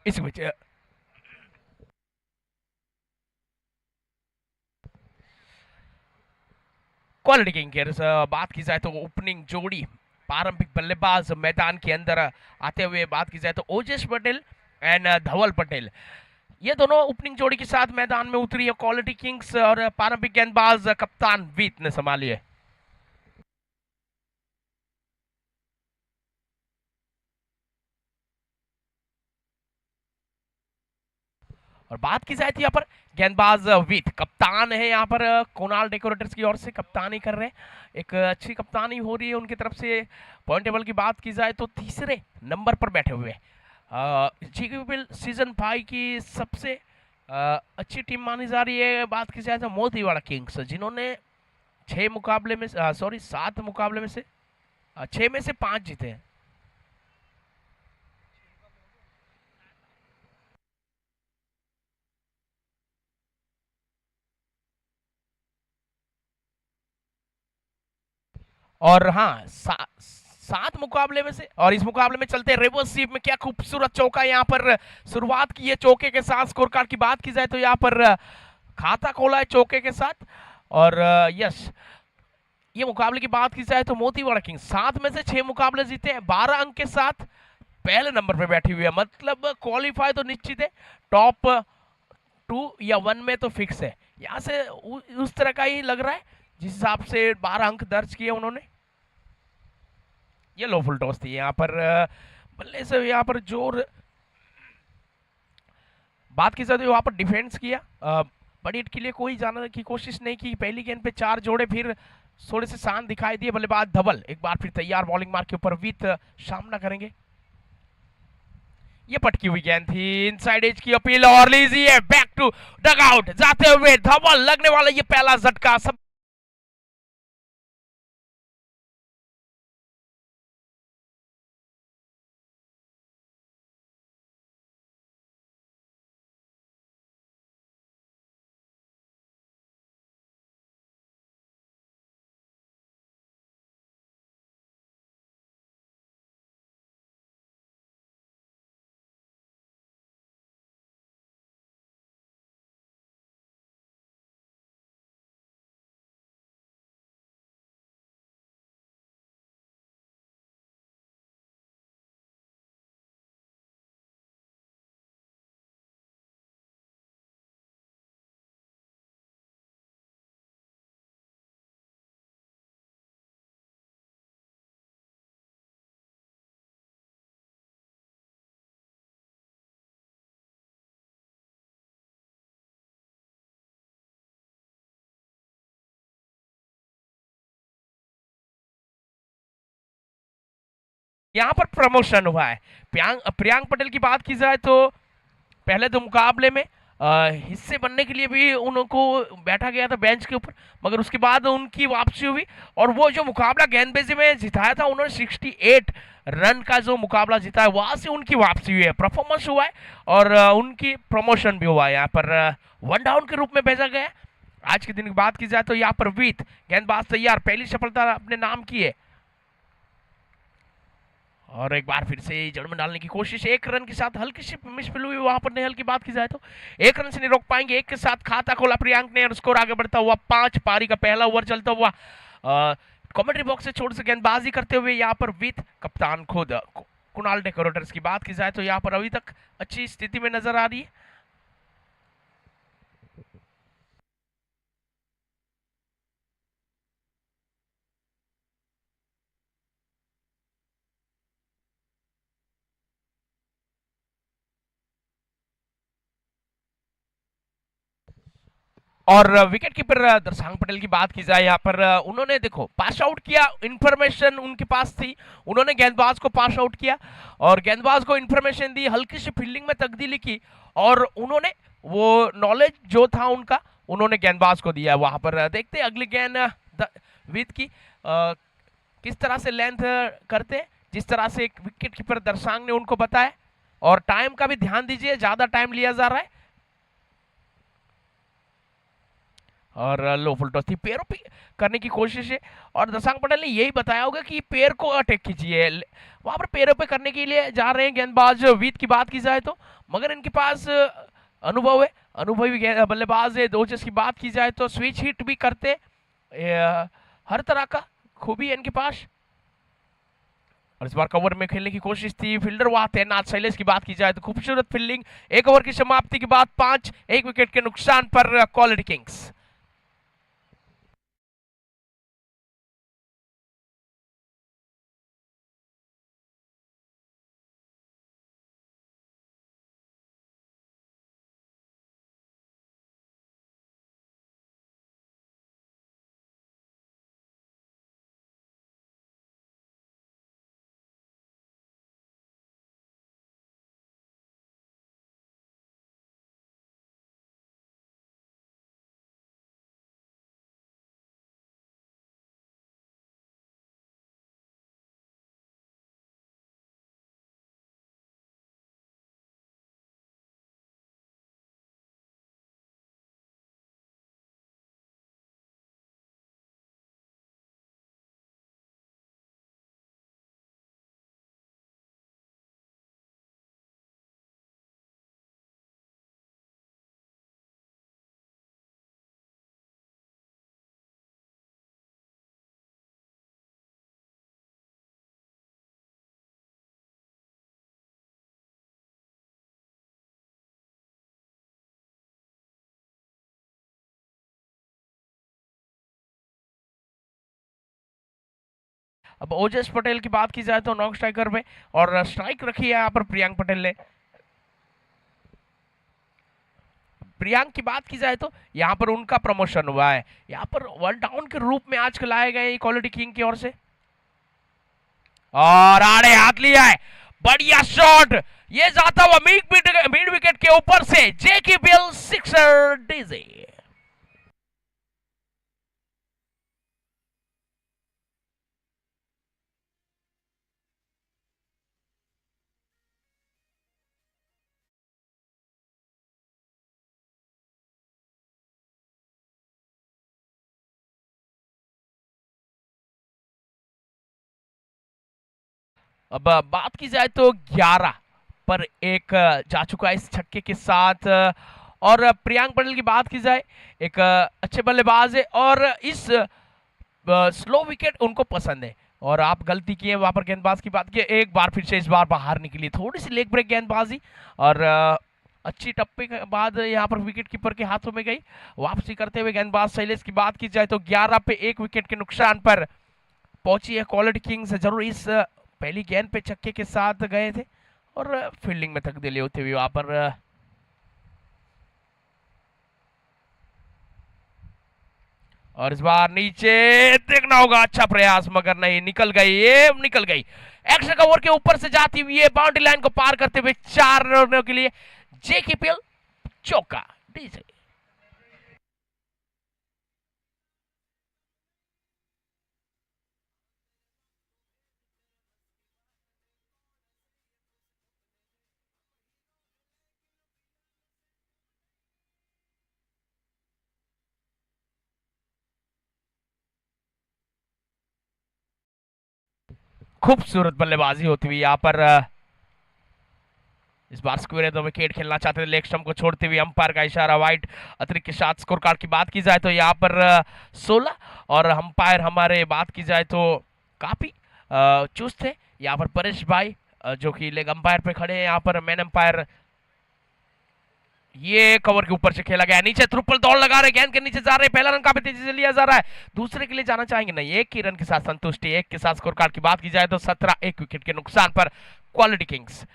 इस वजह quality king बात की जाए तो ओपनिंग जोड़ी पारंपरिक बल्लेबाज मैदान के अंदर आते हुए बात की जाए तो ओजेश पटेल एंड धवल पटेल, ये दोनों ओपनिंग जोड़ी के साथ मैदान में उतरी है। क्वालिटी किंग्स और पारंपरिक गेंदबाज कप्तान वीत ने संभाली है। और बात की जाए तो यहाँ पर गेंदबाज वीत कप्तान है, यहाँ पर कुणाल डेकोरेटर्स की ओर से कप्तानी कर रहे हैं। एक अच्छी कप्तानी हो रही है उनकी तरफ से। पॉइंट टेबल की बात की जाए तो तीसरे नंबर पर बैठे हुए जीकेपीएल सीजन 5 की सबसे अच्छी टीम मानी जा रही है। बात की जाए तो मोतीवाड़ा किंग्स, जिन्होंने 6 मुकाबले में सॉरी 7 मुकाबले में से 6 में से 5 जीते हैं। और हाँ 7 मुकाबले में से, और इस मुकाबले में चलते रिवर्स स्वीप में क्या खूबसूरत चौका यहाँ पर शुरुआत की है चौके के साथ। स्कोर कार्ड की बात की जाए तो यहाँ पर खाता खोला है चौके के साथ। और यस, ये मुकाबले की बात की जाए तो मोतीवाड़ा किंग्स 7 में से 6 मुकाबले जीते हैं, 12 अंक के साथ पहले नंबर पे बैठी हुई है। मतलब क्वालिफाई तो निश्चित है, टॉप 2 या 1 में तो फिक्स है। यहाँ से उस तरह का ही लग रहा है जिस हिसाब से 12 अंक दर्ज किए उन्होंने। ये लो फुल टॉस थी यहाँ पर बल्ले से यहाँ पर जोर बात की जाए तो वहां पर डिफेंस किया, बड़ी हिट के लिए कोई जाने की कोशिश नहीं की। पहली गेंद पे 4 जोड़े, फिर थोड़े से शांत दिखाई दिए बल्लेबाज धवल। एक बार फिर तैयार बॉलिंग मार के ऊपर वीत सामना करेंगे। ये पटकी हुई गेंद थी, इनसाइड एज की अपील और लीजिए बैक टू डग आउट जाते हुए धवल। लगने वाला ये पहला झटका सब यहाँ पर प्रमोशन हुआ है। प्रियांक पटेल की बात की जाए तो पहले तो मुकाबले में हिस्से बनने के लिए भी उनको बैठा गया था बेंच के ऊपर, मगर उसके बाद उनकी वापसी हुई और वो जो मुकाबला गेंदबाजी में जिताया था उन्होंने 68 रन का जो मुकाबला जीता है, वहां से उनकी वापसी हुई है, परफॉर्मेंस हुआ है और उनकी प्रमोशन भी हुआ है। यहाँ पर 1 डाउन के रूप में भेजा गया। आज के दिन की बात की जाए तो यहाँ पर वीत गेंदबाज तैयार, पहली सफलता अपने नाम की है और एक बार फिर से जड़ में डालने की कोशिश। 1 रन के साथ हल्की सी मिसफिल हुई वहां पर नेहल की बात की जाए तो 1 रन से नहीं रोक पाएंगे। 1 के साथ खाता खोला प्रियांक ने और स्कोर आगे बढ़ता हुआ 5 पारी का पहला ओवर चलता हुआ कमेंट्री बॉक्स से छोड़ से गेंदबाजी करते हुए यहाँ पर विथ कप्तान खुद कुणाल डेकोरेटर्स की बात की जाए तो यहाँ पर अभी तक अच्छी स्थिति में नजर आ रही है। और विकेट कीपर दरसांग पटेल की बात की जाए यहाँ पर उन्होंने देखो पास आउट किया, इंफॉर्मेशन उनके पास थी, उन्होंने गेंदबाज को पास आउट किया और गेंदबाज को इंफॉर्मेशन दी, हल्की सी फील्डिंग में तब्दीली की और उन्होंने वो नॉलेज जो था उनका उन्होंने गेंदबाज को दिया। वहां पर देखते अगली गेंद विद की किस तरह से लेंथ करते, जिस तरह से एक विकेट कीपर दरसांग ने उनको बताया। और टाइम का भी ध्यान दीजिए, ज्यादा टाइम लिया जा रहा है और लो फुल टॉस थी, पैरों पे करने की कोशिश है और दसांग पटेल ने यही बताया होगा कि पैर को अटैक कीजिए। वहां पर पैरों पे करने के लिए जा रहे हैं गेंदबाज वीत की बात की जाए तो, मगर इनके पास अनुभव है, अनुभवी बल्लेबाज है। ओजस की बात की जाए तो स्विच हिट भी करते, हर तरह का खूबी है इनके पास। और इस बार कवर में खेलने की कोशिश थी, फील्डर वहां तैनात। शैलेश की बात की जाए तो खूबसूरत फील्डिंग। एक ओवर की समाप्ति के बाद 5, 1 विकेट के नुकसान पर क्वालिटी किंग्स। अब ओजस पटेल की बात की जाए तो नॉक स्ट्राइकर में, और स्ट्राइक रखी है यहाँ पर प्रियांक पटेल ने। प्रियांक की बात की जाए तो यहाँ पर उनका प्रमोशन हुआ है, यहाँ पर वन डाउन के रूप में आज लाए गए क्वालिटी किंग की ओर से। और आड़े हाथ लिया है, बढ़िया शॉट, ये जाता हुआ मिड विकेट के ऊपर से। जेकी बिल सिक्सर डीजे। अब बात की जाए तो 11 पर 1 जा चुका है इस छक्के के साथ। और प्रियांक पटेल की बात की जाए, एक अच्छे बल्लेबाज है और इस स्लो विकेट उनको पसंद है। और आप गलती किए वहां पर, गेंदबाज की बात की, एक बार फिर से इस बार बाहर निकली, थोड़ी सी लेग ब्रेक गेंदबाजी, और अच्छी टप्पे के बाद यहाँ पर विकेट कीपर के हाथों में गई। वापसी करते हुए गेंदबाज शैलेश की बात की जाए तो 11 पे 1 विकेट के नुकसान पर पहुंची है क्वालिटी किंग्स। जरूर इस पहली गेंद पे छक्के के साथ गए थे और फील्डिंग में तकदीली होते हुए वहां पर और इस बार नीचे देखना होगा, अच्छा प्रयास मगर नहीं, निकल गई, ये निकल गई। एक्स्ट्रा कवर के ऊपर से जाती हुई है, बाउंड्री लाइन को पार करते हुए 4 रनों के लिए जेके पिल चौका डीजे। खूबसूरत बल्लेबाजी होती हुई यहाँ पर इस बार स्क्वायर दो विकेट खेलना चाहते थे, लेग स्टंप को छोड़ते हुए अंपायर का इशारा वाइट। अतिरिक्त के साथ स्कोर कार्ड की बात की जाए तो यहाँ पर 16, और अंपायर हमारे बात की जाए तो काफी चुस्त थे यहाँ पर परेश भाई, जो कि लेग अंपायर पे खड़े हैं। यहाँ पर मैन अंपायर, ये कवर के ऊपर से खेला गया, नीचे ट्रिपल दौड़ लगा रहे, गेंद के नीचे जा रहे, पहला रन काफी तेजी से लिया जा रहा है, दूसरे के लिए जाना चाहेंगे नहीं, एक ही रन के साथ संतुष्टि। एक के साथ स्कोर कार्ड की बात की जाए तो 17, 1 विकेट के नुकसान पर क्वालिटी किंग्स।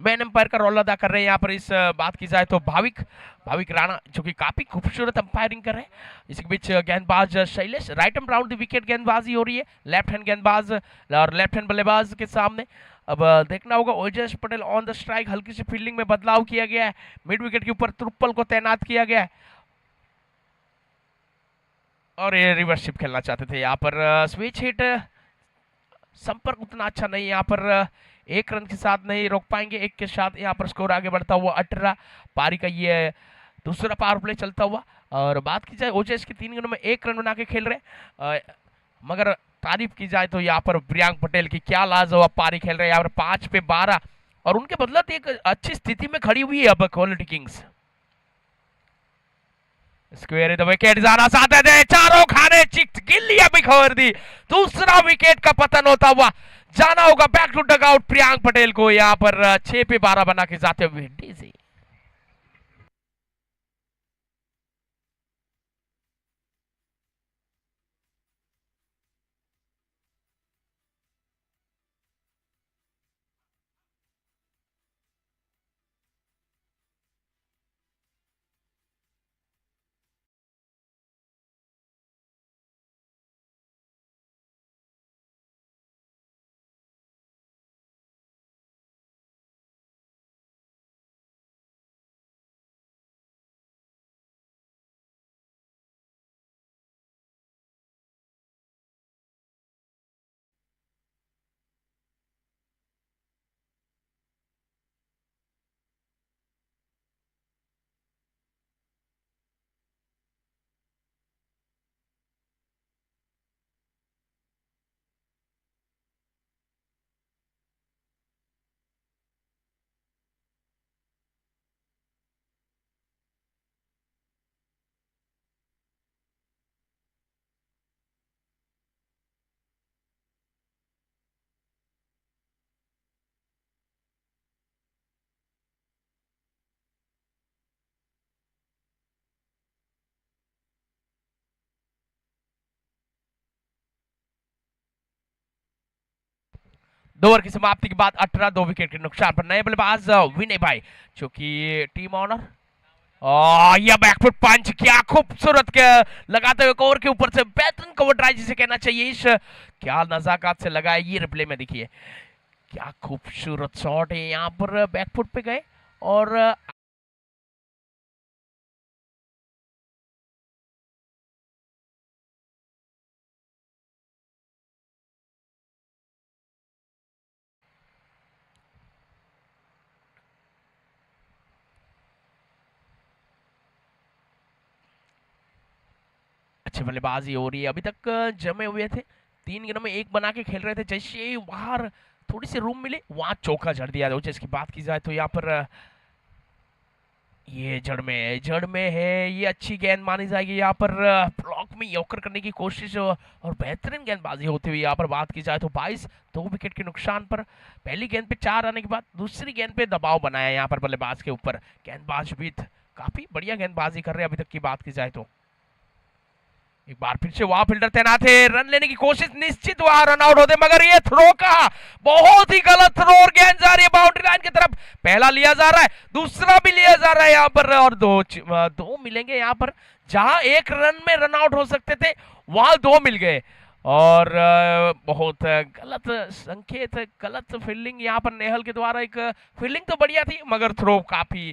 मैन अंपायर का रोल अदा कर रहे हैं यहाँ पर इस बात की जाए तो भाविक भाविक राणा, जो कि काफी खूबसूरत अंपायरिंग कर रहे हैं। इसके बीच गेंदबाज Shailesh, right and round the wicket गेंदबाजी हो रही है, लेफ्ट हैंड गेंदबाज और लेफ्ट हैंड बल्लेबाज के सामने। अब देखना होगा, ओजस पटेल ऑन द स्ट्राइक, हल्की सी फील्डिंग में बदलाव किया गया है, मिड विकेट के ऊपर ट्रिपल को तैनात किया गया है, और ये रिवर्सशिप खेलना चाहते थे यहाँ पर। स्विच हिट, संपर्क उतना अच्छा नहीं यहाँ पर, 1 रन के साथ नहीं रोक पाएंगे, 1 के साथ यहाँ पर स्कोर आगे बढ़ता हुआ 18 पारी का ये दूसरा पावर प्ले चलता हुआ। और बात की जाए ओजेस के 3 गेंदों में 1 रन बना के खेल रहे मगर तारीफ की जाए तो यहाँ पर प्रियांक पटेल की क्या लाजवाब पारी खेल रहे हैं यहाँ पर 5 पे 12 और उनके बदलत एक अच्छी स्थिति में खड़ी हुई है अब quality Kings. Square the wicket जाना चाहते थे, चारों खाने चिक गिल्ली अभी खबर दी, दूसरा विकेट का पतन होता हुआ जाना होगा back to dugout Priyank Patel को यहाँ पर 6 पे 12 बना के जाते हुए डीजी। दो ओवर की समाप्ति के बाद 18 2 विकेट के नुकसान पर नए बल्लेबाज विनय भाई जो कि टीम ऑनर यह बैकफुट पंच क्या खूबसूरत के लगाते हुए कवर के ऊपर से बेहतरीन कवर ड्राइव जिसे कहना चाहिए, इस क्या नजाकत से लगाया ये रिप्ले में देखिए क्या खूबसूरत शॉट है यहाँ पर बैकफुट पे गए और अच्छी बल्लेबाजी हो रही है। अभी तक जमे हुए थे, 3 गेंदों में 1 बना के खेल रहे थे, जैसे ही बाहर थोड़ी सी रूम मिले वहां चौका जड़ दिया। जिसकी बात की जाए तो यहाँ पर ये जड़ में है, ये अच्छी गेंद मानी जाएगी। यहाँ पर ब्लॉक में यॉर्कर करने की कोशिश और बेहतरीन गेंदबाजी होती हुई यहाँ पर बात की जाए तो 22 2 विकेट के नुकसान पर पहली गेंद पे 4 आने के बाद दूसरी गेंद पे दबाव बनाया यहाँ पर बल्लेबाज के ऊपर। गेंदबाज भी काफी बढ़िया गेंदबाजी कर रहे हैं अभी तक की बात की जाए तो। एक बार फिर से वहां फील्डर तैनात है, रन लेने की कोशिश निश्चित वहां रन आउट होते, मगर ये थ्रो का बहुत ही गलत थ्रो और गेंद जा रही है बाउंड्री लाइन की तरफ। पहला लिया जा रहा है, दूसरा भी लिया जा रहा है यहाँ पर और दो मिलेंगे यहाँ पर। जहां 1 रन में रन आउट हो सकते थे वहां 2 मिल गए और बहुत गलत संकेत, गलत फील्डिंग यहाँ पर नेहल के द्वारा। एक फील्डिंग तो बढ़िया थी मगर थ्रो काफी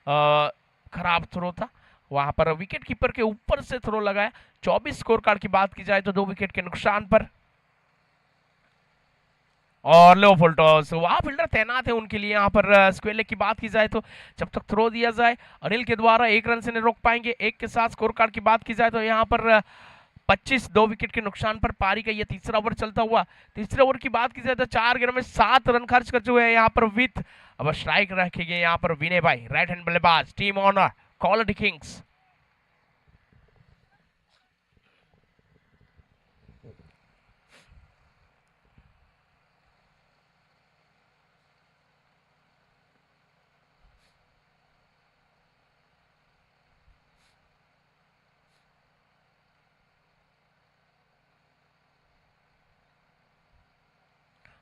खराब थ्रो था। वहां पर विकेट कीपर के ऊपर से थ्रो लगाया। 24 स्कोर कार्ड की बात की जाए तो 2 विकेट के नुकसान पर और लो फुल टॉस वहां फील्डर तैनात है उनके लिए। यहाँ पर स्क्वेयर की बात की जाए तो जब तक थ्रो दिया जाए अनिल के द्वारा 1 रन से नहीं रोक पाएंगे। 1 के साथ स्कोर कार्ड की बात की जाए तो यहाँ पर 25 2 विकेट के नुकसान पर पारी का ये तीसरा ओवर चलता हुआ। तीसरे ओवर की बात की जाए तो 4 गेंदों में 7 रन खर्च कर चुके हैं यहाँ पर विथ। अब स्ट्राइक रखेंगे यहाँ पर विनय भाई, राइट हैंड बल्लेबाज, टीम ऑनर क्वालिटी किंग्स।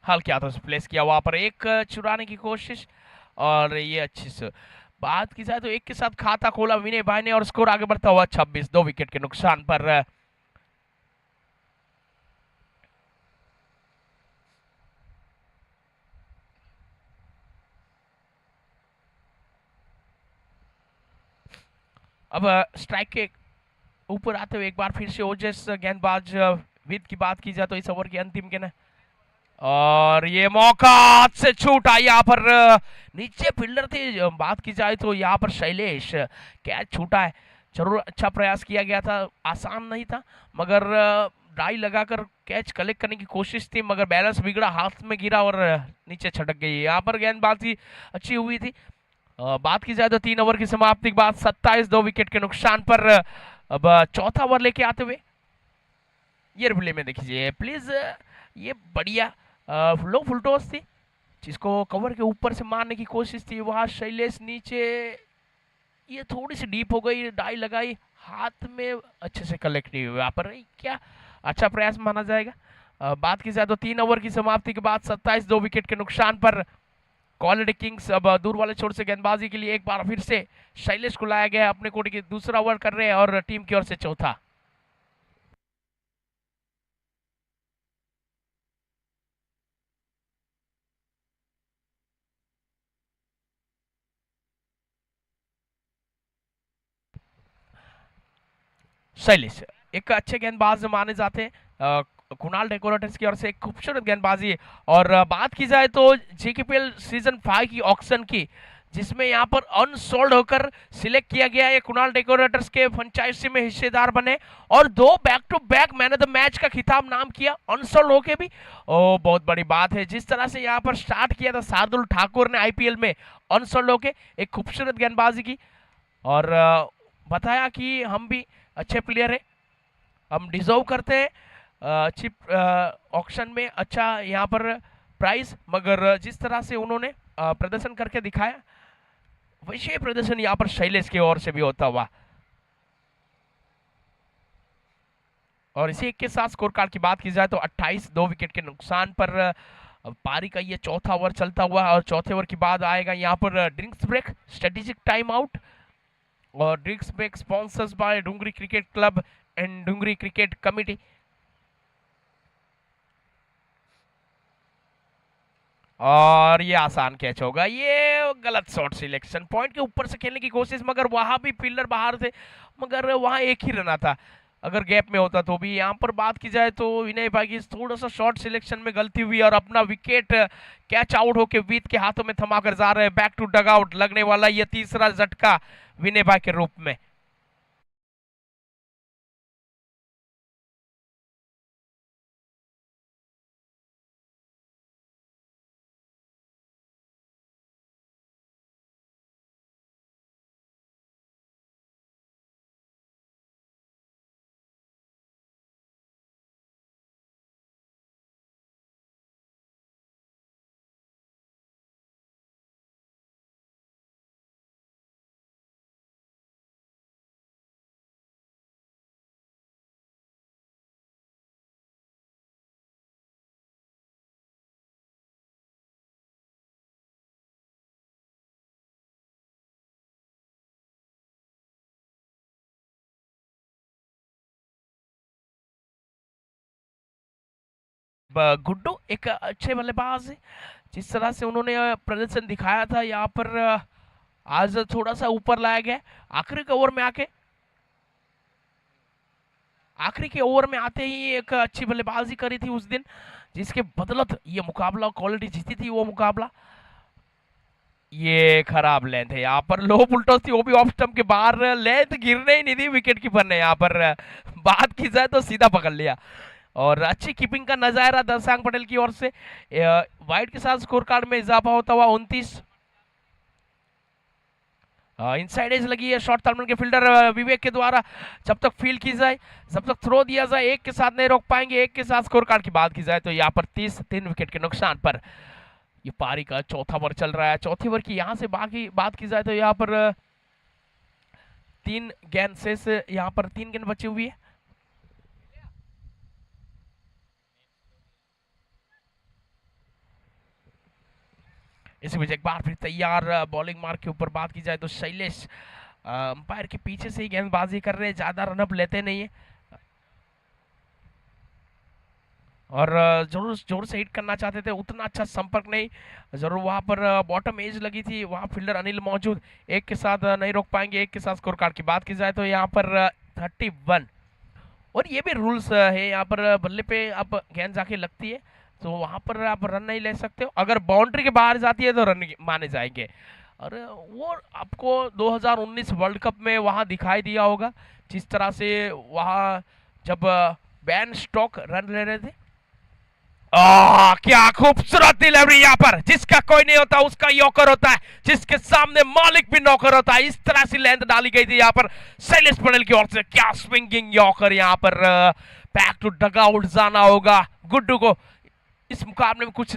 हल किया था, प्लेस किया वहां पर, एक चुराने की कोशिश और ये अच्छी से बात की जाए तो 1 के साथ खाता खोला विनय भाई ने और स्कोर आगे बढ़ता हुआ 26 2 विकेट के नुकसान पर। अब स्ट्राइक के ऊपर आते हुए एक बार फिर से ओजस गेंदबाज विद की बात की जाए तो इस ओवर की अंतिम गेंद और ये मौका हाथ से छूटा। यहाँ पर नीचे फील्डर थे, बात की जाए तो यहाँ पर शैलेश कैच छूटा है। जरूर अच्छा प्रयास किया गया था, आसान नहीं था मगर डाई लगाकर कैच कलेक्ट करने की कोशिश थी, मगर बैलेंस बिगड़ा, हाथ में गिरा और नीचे छटक गई। यहाँ पर गेंदबाजी अच्छी हुई थी। बात की जाए तो 3 ओवर की समाप्ति के बाद 27 2 विकेट के नुकसान पर अब चौथा ओवर लेके आते हुए ये रिप्ले में देखिए प्लीज। ये बढ़िया लो फुलटॉस थी जिसको कवर के ऊपर से मारने की कोशिश थी, वहां शैलेश नीचे, ये थोड़ी सी डीप हो गई, डाई लगाई, हाथ में अच्छे से कलेक्ट नहीं हुआ। यहाँ पर क्या अच्छा प्रयास माना जाएगा। बात की जाए तो 3 ओवर की समाप्ति के बाद 27 2 विकेट के नुकसान पर क्वालिटी किंग्स अब दूर वाले छोर से गेंदबाजी के लिए एक बार फिर से शैलेश को लाया गया, अपने कोटी की दूसरा ओवर कर रहे हैं और टीम की ओर से चौथा। शैलेश एक अच्छे गेंदबाज माने जाते हैं, कुणाल डेकोरेटर्स की ओर से एक खूबसूरत गेंदबाजी। और बात की जाए तो जेकेपीएल सीजन 5 की ऑक्शन की, जिसमें यहाँ पर अनसोल्ड होकर सिलेक्ट किया गया है, कुणाल डेकोरेटर्स के फ्रेंचाइजी में हिस्सेदार बने और 2 back to back man of the match का खिताब नाम किया अनसोल्ड होके भी। ओ बहुत बड़ी बात है। जिस तरह से यहाँ पर स्टार्ट किया था शार्दुल ठाकुर ने आईपीएल में अनसोल्ड होके, एक खूबसूरत गेंदबाजी की और बताया कि हम भी अच्छे प्लेयर है, हम डिजर्व करते हैं अच्छी ऑक्शन में अच्छा यहाँ पर प्राइस, मगर जिस तरह से उन्होंने प्रदर्शन करके दिखाया वैसे प्रदर्शन यहाँ पर शैलेश की ओर से भी होता हुआ। और इसी के साथ स्कोर कार्ड की बात की जाए तो 28 2 विकेट के नुकसान पर पारी का ये चौथा ओवर चलता हुआ और चौथे ओवर के बाद आएगा यहाँ पर drinks break, strategic time out. और drinks break sponsors by Dungri cricket club and Dungri cricket committee. और ये आसान कैच होगा, ये गलत शॉट सिलेक्शन, पॉइंट के ऊपर से खेलने की कोशिश, मगर वहां भी फील्डर बाहर थे, मगर वहां एक ही रन आता अगर गैप में होता तो भी। यहाँ पर बात की जाए तो विनय भाई की थोड़ा सा शॉट सिलेक्शन में गलती हुई और अपना विकेट कैच आउट होके वीत के हाथों में थमा कर जा रहे हैं। बैक टू डग आउट लगने वाला ये तीसरा झटका विनय भाई के रूप में। गुड्डू एक अच्छे बल्लेबाज है, जिस तरह से उन्होंने प्रदर्शन दिखाया था यहाँ पर आज थोड़ा सा ऊपर लाया गया। आखिरी के ओवर में आके, आखिरी के ओवर में आते ही एक अच्छी बल्लेबाजी करी थी उस दिन, जिसके बदौलत ये मुकाबला क्वालिटी जीती थी वो मुकाबला। ये खराब लेंथ है यहाँ पर, लो बुलटॉस थी वो भी ऑफ स्टंप के बाहर, लेंथ गिरने ही नहीं दी विकेट कीपर ने। यहाँ पर बात की जाए तो सीधा पकड़ लिया और अच्छी कीपिंग का नजारा दर्शांग पटेल की ओर से। वाइड के साथ स्कोर कार्ड में इजाफा होता हुआ 29। इनसाइड एज लगी है शॉर्ट टर्मिनल के फील्डर विवेक के द्वारा, जब तक फील्ड की जाए, जब तक थ्रो दिया जाए, एक के साथ नहीं रोक पाएंगे। एक के साथ स्कोर कार्ड की बात की जाए तो यहाँ पर 3 विकेट के नुकसान पर ये पारी का चौथा ओवर चल रहा है। चौथे ओवर की यहाँ से बाकी बात की जाए तो यहाँ पर 3 गेंद शेष, यहाँ पर 3 गेंद बची हुई है। इसी बीच एक बार फिर तैयार बॉलिंग मार्क के ऊपर बात की जाए तो शैलेश अंपायर के पीछे से ही गेंदबाजी कर रहे हैं, ज्यादा रनअप लेते नहीं है और जरूर जोर से हिट करना चाहते थे, उतना अच्छा संपर्क नहीं, जरूर वहां पर बॉटम एज लगी थी, वहां फील्डर अनिल मौजूद, एक के साथ नहीं रोक पाएंगे। एक के साथ स्कोर कार्ड की बात की जाए तो यहाँ पर 31। और ये भी रूल्स है यहाँ पर, बल्ले पे अब गेंद जाके लगती है तो वहां पर आप रन नहीं ले सकते हो, अगर बाउंड्री के बाहर जाती है तो रन माने जाएंगे। और वो आपको 2019 वर्ल्ड कप में वहां दिखाई दिया होगा, जिस तरह से वहां जब बैन स्टॉक रन ले रहे थे। क्या खूबसूरत डिलीवरी यहाँ पर, जिसका कोई नहीं होता उसका यॉकर होता है, जिसके सामने मालिक भी नौकर होता है। इस तरह से लेंथ डाली गई थी यहाँ पर शैलेश पटेल की ओर से। क्या स्विंगिंग यॉकर यहाँ पर। बैक टू डगआउट जाना होगा गुड्डू को। इस मुकाबले में कुछ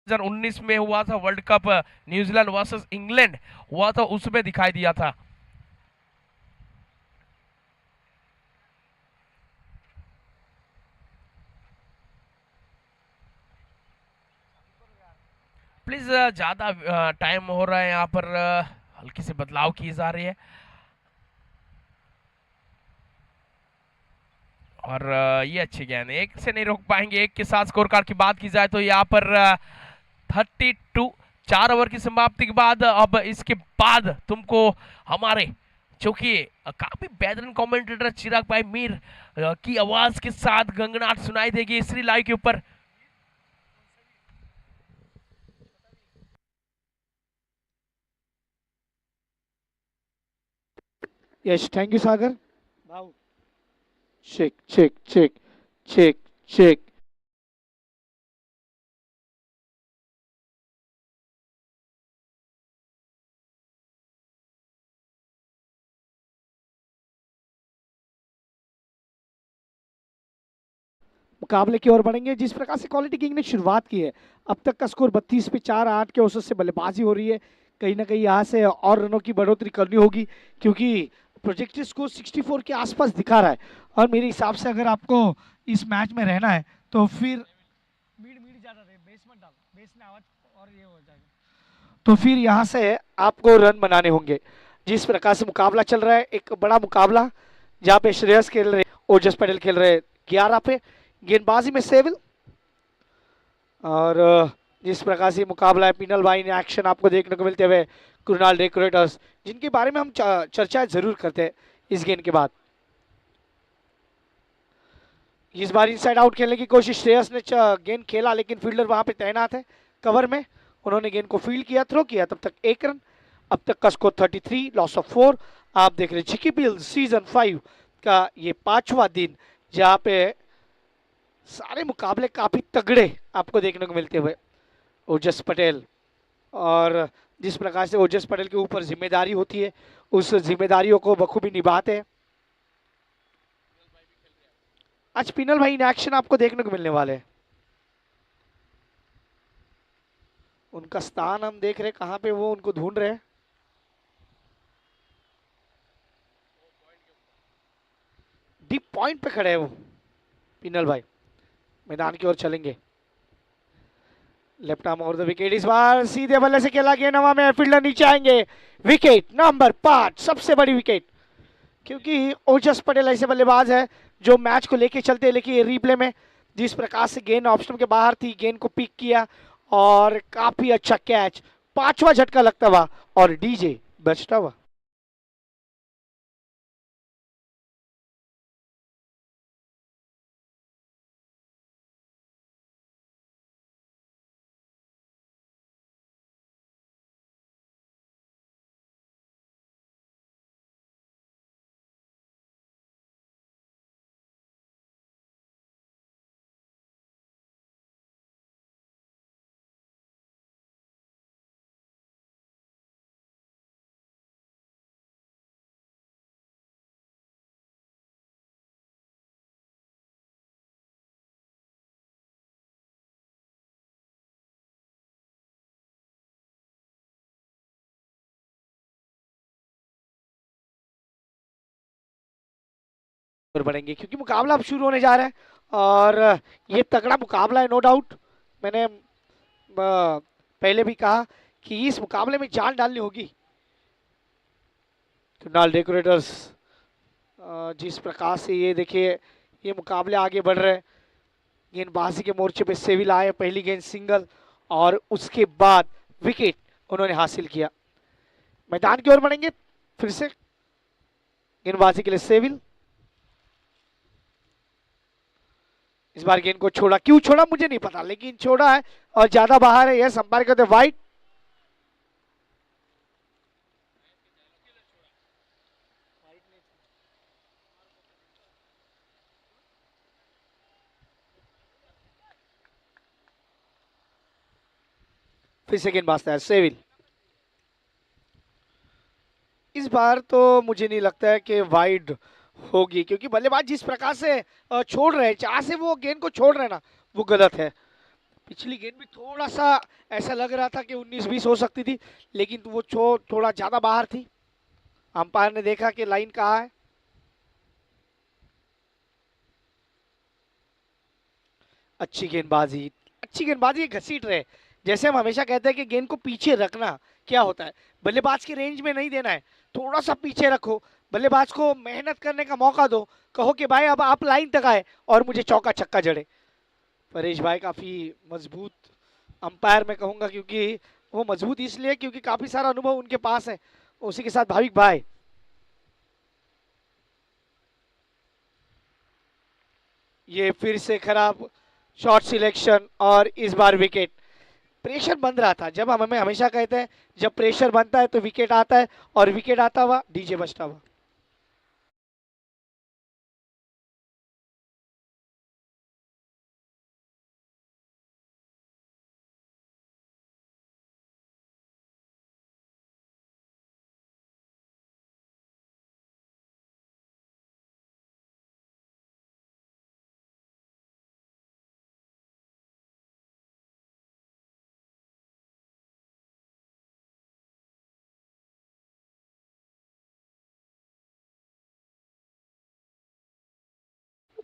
हजार 19 में हुआ था world cup, New Zealand versus England हुआ था, उसमें दिखाई दिया था। प्लीज ज्यादा टाइम हो रहा है यहाँ पर, हल्की से बदलाव की जा रही है। और ये अच्छी गेंद, एक से नहीं रोक पाएंगे। एक के साथ स्कोर कार्ड की बात की जाए तो यहाँ पर 32, 4 ओवर की समाप्ति के बाद अब इसके बाद तुमको हमारे जो कि काफी बेहतरीन कमेंटेटर चिराग भाई मीर की आवाज के साथ गंगनाट सुनाई देगी श्री लाइव के ऊपर। Yes, thank you Sagar. Check check check check check. मुकाबले की ओर बढ़ेंगे। जिस प्रकार से क्वालिटी किंग ने शुरुआत की है, अब तक का स्कोर 32 पे 4, 8 के औसत से बल्लेबाजी हो रही है। कहीं ना कहीं यहाँ से और रनों की बढ़ोतरी करनी होगी, क्योंकि प्रोजेक्टेड स्कोर 64 के आसपास दिखा रहा है। और मेरे हिसाब से अगर आपको इस मैच में रहना है तो फिर यहाँ से आपको रन बनाने होंगे। जिस प्रकार से मुकाबला चल रहा है, एक बड़ा मुकाबला जहाँ पे श्रेयस खेल रहे, ओजस पटेल खेल रहे 11 पे, गेंदबाजी में सेविल। और जिस प्रकार से मुकाबला है, पिनल भाई ने एक्शन आपको देखने को मिलते हुए, कृणाल डेकोरेटर्स, जिनके बारे में हम चर्चा जरूर करते हैं इस गेंद के बाद। इस बार इनसाइड आउट खेलने की कोशिश, श्रेयस ने गेंद खेला लेकिन फील्डर वहां पे तैनात है कवर में, उन्होंने गेंद को फील्ड किया, थ्रो किया, तब तक 1 रन। अब तक का स्कोर 33, लॉस ऑफ 4। आप देख रहे चिकी बिल सीजन 5 का ये 5वां दिन, जहां पे सारे मुकाबले काफी तगड़े आपको देखने को मिलते हुए। ओजस पटेल, और जिस प्रकार से ओजस पटेल के ऊपर जिम्मेदारी होती है, उस जिम्मेदारियों को बखूबी निभाते हैं। आज पिनल भाई इन एक्शन आपको देखने को मिलने वाले हैं। उनका स्थान हम देख रहे हैं, कहां पे वो उनको ढूंढ रहे हैं। डीप पॉइंट पे खड़े हैं वो पिनल भाई, मैदान की ओर चलेंगे। Left arm over the wicket, इस बार सीधे बल्ले से खेला गया नवा में, फील्डर नीचे आएंगे। विकेट नंबर 5, सबसे बड़ी विकेट, क्योंकि ओजस पटेल ऐसे बल्लेबाज है जो मैच को लेके चलते हैं। लेकिन रिप्ले में जिस प्रकार से गेंद ऑप्शन के बाहर थी, गेंद को पिक किया और काफी अच्छा कैच, 5वां झटका लगता हुआ और डीजे बचता हुआ। और बढ़ेंगे क्योंकि मुकाबला अब शुरू होने जा रहा है और ये तगड़ा मुकाबला है, नो डाउट। मैंने पहले भी कहा कि इस मुकाबले में जान डालनी होगी। कुणाल डेकोरेटर्स, जिस प्रकार से ये देखिए ये मुकाबले आगे बढ़ रहे हैं, गेंदबाजी के मोर्चे पे सेविल आए, पहली गेंद सिंगल और उसके बाद विकेट उन्होंने हासिल किया। मैदान की ओर बढ़ेंगे फिर से, गेंदबाजी के लिए सेविल, इस बार गेंद को छोड़ा, क्यों छोड़ा मुझे नहीं पता, लेकिन छोड़ा है और ज्यादा बाहर है, यह अंपायर कहते वाइड। फिर से गेंदबाज है सेविल, इस बार तो मुझे नहीं लगता है कि वाइड होगी, क्योंकि बल्लेबाज जिस प्रकार से छोड़ रहे हैं, जहां से वो गेंद को छोड़ रहे हैं ना, वो गलत है। पिछली गेंद भी थोड़ा सा ऐसा लग रहा था कि 19-20 हो सकती थी, लेकिन वो थोड़ा ज्यादा बाहर थी। अंपायर ने देखा कि लाइन कहाँ है। अच्छी गेंदबाजी, अच्छी गेंदबाजी, घसीट रहे। जैसे हम हमेशा कहते हैं कि गेंद को पीछे रखना क्या होता है, बल्लेबाज के रेंज में नहीं देना है, थोड़ा सा पीछे रखो, बल्लेबाज को मेहनत करने का मौका दो, कहो कि भाई अब आप लाइन तक आए और मुझे चौका छक्का जड़े। परेश भाई काफी मजबूत अंपायर मैं कहूंगा, क्योंकि वो मजबूत इसलिए क्योंकि काफी सारा अनुभव उनके पास है। उसी के साथ भाविक भाई, ये फिर से खराब शॉट सिलेक्शन और इस बार विकेट। प्रेशर बन रहा था, जब हम हमें हमेशा कहते हैं जब प्रेशर बनता है तो विकेट आता है, और विकेट आता हुआ डीजे बचता हुआ।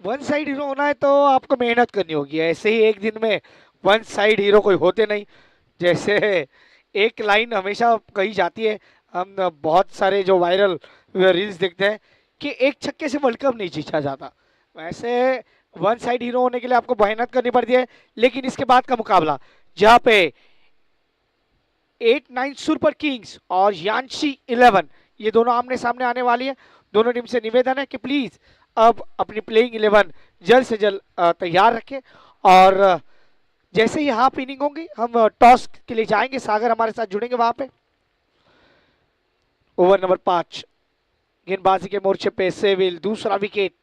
वन साइड हीरो होना है तो आपको मेहनत करनी होगी, ऐसे ही एक दिन में वन साइड हीरो कोई होते नहीं। जैसे एक लाइन हमेशा कही जाती है, हम बहुत सारे जो वायरल रील्स देखते हैं कि एक छक्के से वर्ल्ड कप नहीं जीता जाता, वैसे वन साइड हीरो होने के लिए आपको मेहनत करनी पड़ती है। लेकिन इसके बाद का मुकाबला जहाँ पे 8-9 सुपर किंग्स और यानशी 11, ये दोनों आमने सामने आने वाली है। दोनों टीम से निवेदन है कि प्लीज अब अपनी प्लेइंग 11 जल्द से जल्द तैयार रखें, और जैसे ही हाफ इनिंग होंगी हम टॉस के लिए जाएंगे, सागर हमारे साथ जुड़ेंगे वहां पे। ओवर नंबर 5, गेंदबाजी के मोर्चे पे सेविल, दूसरा विकेट।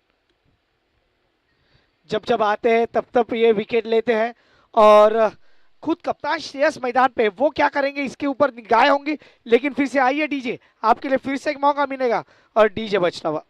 जब जब आते हैं तब तब ये विकेट लेते हैं, और खुद कप्तान श्रेयस मैदान पे, वो क्या करेंगे इसके ऊपर निगाहें होंगी। लेकिन फिर से आइए डीजे, आपके लिए फिर से एक मौका मिलेगा, और डीजे बचता हुआ।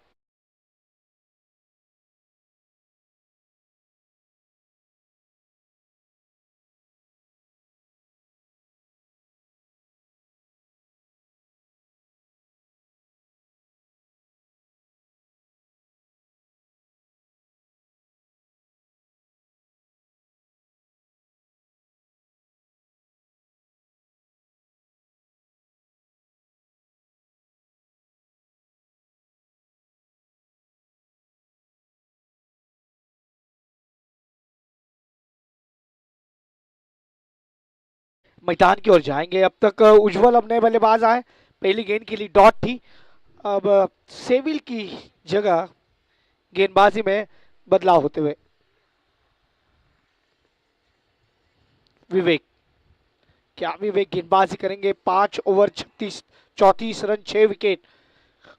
मैदान की ओर जाएंगे। अब तक उज्जवल अब नए बल्लेबाज आए, पहली गेंद के लिए डॉट थी। अब सेविल की जगह गेंदबाजी में बदलाव होते हुए विवेक, क्या विवेक गेंदबाजी करेंगे? 5 over 34 run 6 wicket.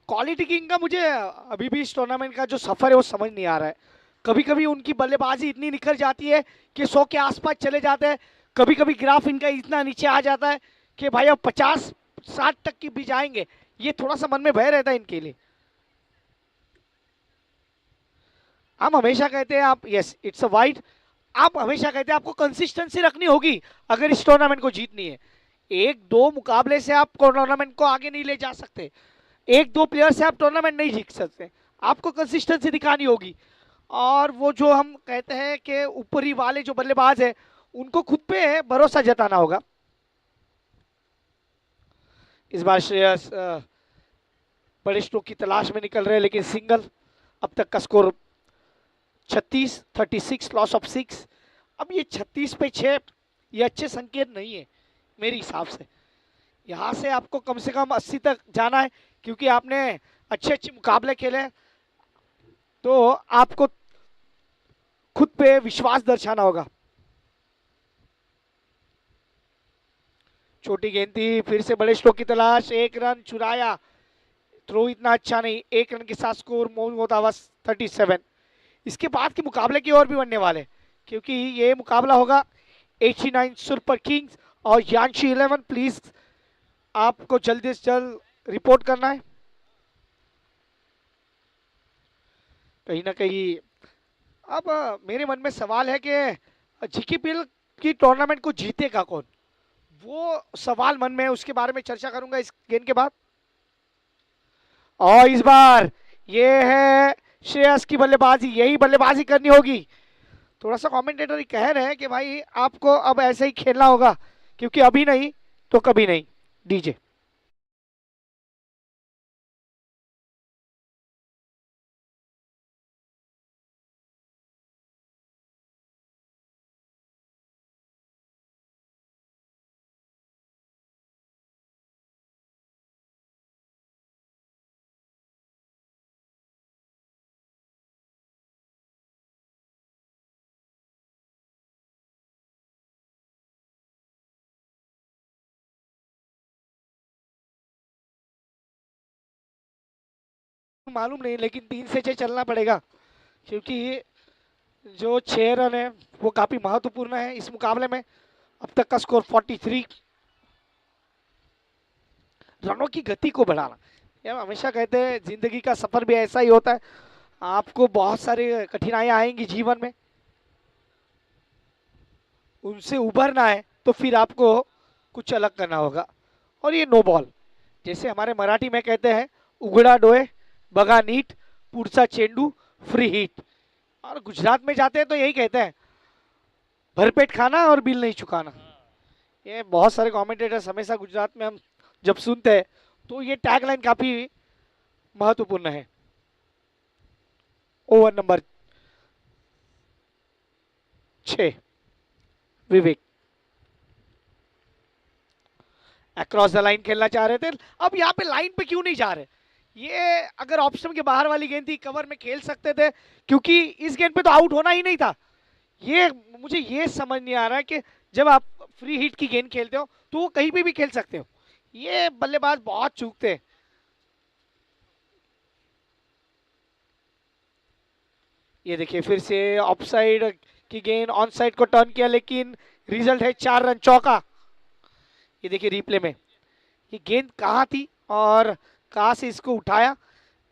Quality king का मुझे अभी भी इस टूर्नामेंट का जो सफर है वो समझ नहीं आ रहा है। कभी कभी उनकी बल्लेबाजी इतनी निखर जाती है कि 100 के आसपास चले जाते हैं, कभी कभी ग्राफ इनका इतना नीचे आ जाता है कि भाई अब 50-60 तक की भी जाएंगे। ये थोड़ा सा मन में भय रहता है इनके लिए। हम हमेशा कहते हैं आप, यस इट्स अ वाइड, आप हमेशा कहते हैं आपको कंसिस्टेंसी रखनी होगी अगर इस टूर्नामेंट को जीतनी है। एक दो मुकाबले से आप टूर्नामेंट को आगे नहीं ले जा सकते, एक दो प्लेयर से आप टूर्नामेंट नहीं जीत सकते, आपको कंसिस्टेंसी दिखानी होगी। और वो जो हम कहते हैं कि ऊपरी वाले जो बल्लेबाज है उनको खुद पे भरोसा जताना होगा। इस बार श्रेयस बड़े स्ट्रोक की तलाश में निकल रहे हैं, लेकिन सिंगल। अब तक का स्कोर 36 लॉस ऑफ 6। अब ये 36 पे 6 ये अच्छे संकेत नहीं है मेरे हिसाब से। यहाँ से आपको कम से कम 80 तक जाना है, क्योंकि आपने अच्छे अच्छे मुकाबले खेले, तो आपको खुद पे विश्वास दर्शाना होगा। छोटी गेंद थी, फिर से बड़े स्ट्रोक की तलाश, 1 रन चुराया। थ्रो इतना अच्छा नहीं, 1 रन के साथ स्कोर मूव होता हुआ 37। इसके बाद के मुकाबले की ओर भी बनने वाले, क्योंकि ये मुकाबला होगा 89 सुपर किंग्स और यांशी 11। प्लीज आपको जल्दी से जल्द रिपोर्ट करना है। कहीं ना कहीं अब मेरे मन में सवाल है कि जीकेपीएल की टूर्नामेंट को जीतेगा कौन, वो सवाल मन में है, उसके बारे में चर्चा करूंगा इस गेम के बाद। और इस बार ये है श्रेयस की बल्लेबाजी, यही बल्लेबाजी करनी होगी। थोड़ा सा कमेंटेटर कह रहे हैं कि भाई आपको अब ऐसे ही खेलना होगा, क्योंकि अभी नहीं तो कभी नहीं। डीजे मालूम नहीं, लेकिन 3 से 6 चलना पड़ेगा, क्योंकि जो 6 रन है वो काफी महत्वपूर्ण है इस मुकाबले में। अब तक का स्कोर 43। रनों की गति को बढ़ाना, ये हम हमेशा कहते हैं जिंदगी का सफर भी ऐसा ही होता है। आपको बहुत सारी कठिनाइयां आएंगी जीवन में, उनसे उभरना है तो फिर आपको कुछ अलग करना होगा। और ये नो बॉल, जैसे हमारे मराठी में कहते हैं, उगड़ा डोए बगा नीट, पुरसा चेंडू फ्री हिट। और गुजरात में जाते हैं तो यही कहते हैं, भरपेट खाना और बिल नहीं चुकाना। ये बहुत सारे कमेंटेटर्स हमेशा गुजरात में हम जब सुनते हैं तो ये टैगलाइन काफी महत्वपूर्ण है। Over number 6 Vivek across the line खेलना चाह रहे थे, अब यहाँ पे लाइन पे क्यों नहीं जा रहे? ये अगर ऑप्शन के बाहर वाली गेंद थी कवर में खेल सकते थे, क्योंकि इस गेंद पे तो आउट होना ही नहीं था। ये मुझे ये समझ नहीं आ रहा है कि जब आप फ्री हिट की गेंद खेलते हो तो वो कहीं पे भी खेल सकते हो। ये बल्लेबाज बहुत चूकते हैं। ये देखिए फिर से ऑफ साइड की गेंद ऑन साइड को टर्न किया, लेकिन रिजल्ट है 4 रन चौका। ये देखिए रिप्ले में ये गेंद कहाँ थी और कहाँ से इसको उठाया।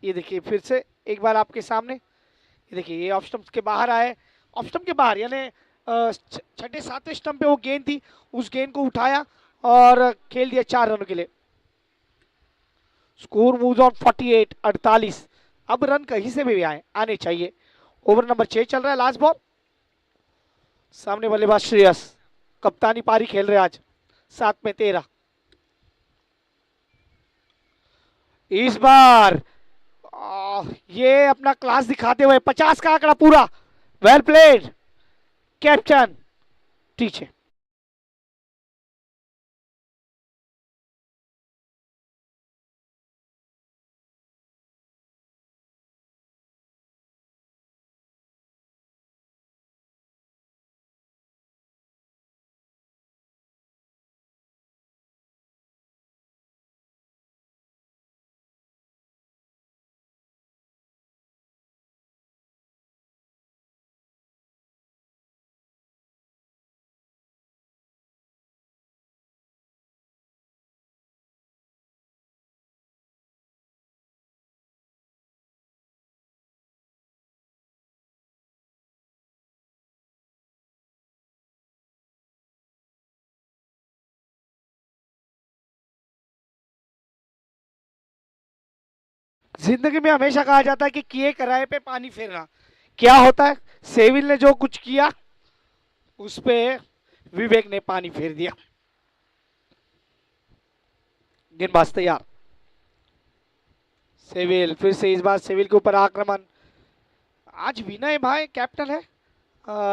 ये देखिए फिर से एक बार आपके सामने, ये देखिए ये ऑफ स्टंप के बाहर आए, ऑफ स्टंप के बाहर यानी छठे सातवें स्टंप पे वो गेंद थी, उस गेंद को उठाया और खेल दिया 4 रनों के लिए। Score moves on 48। अब रन कहीं से भी आने चाहिए। ओवर नंबर 6 चल रहा है, लास्ट बॉल। सामने बल्लेबाज श्रेयस कप्तानी पारी खेल रहे आज, 7 में 13। इस बार ये अपना क्लास दिखाते हुए 50 का आंकड़ा पूरा। वेल प्लेड कैप्टन टीचे। जिंदगी में हमेशा कहा जाता है कि किए कराए पे पानी फेरना। क्या होता है, सेविल ने जो कुछ किया उस पे विवेक ने पानी फेर दिया। गेंदबाज तैयार, सेविल फिर से, इस बार सेविल के ऊपर आक्रमण। आज विनय भाई कैप्टन है,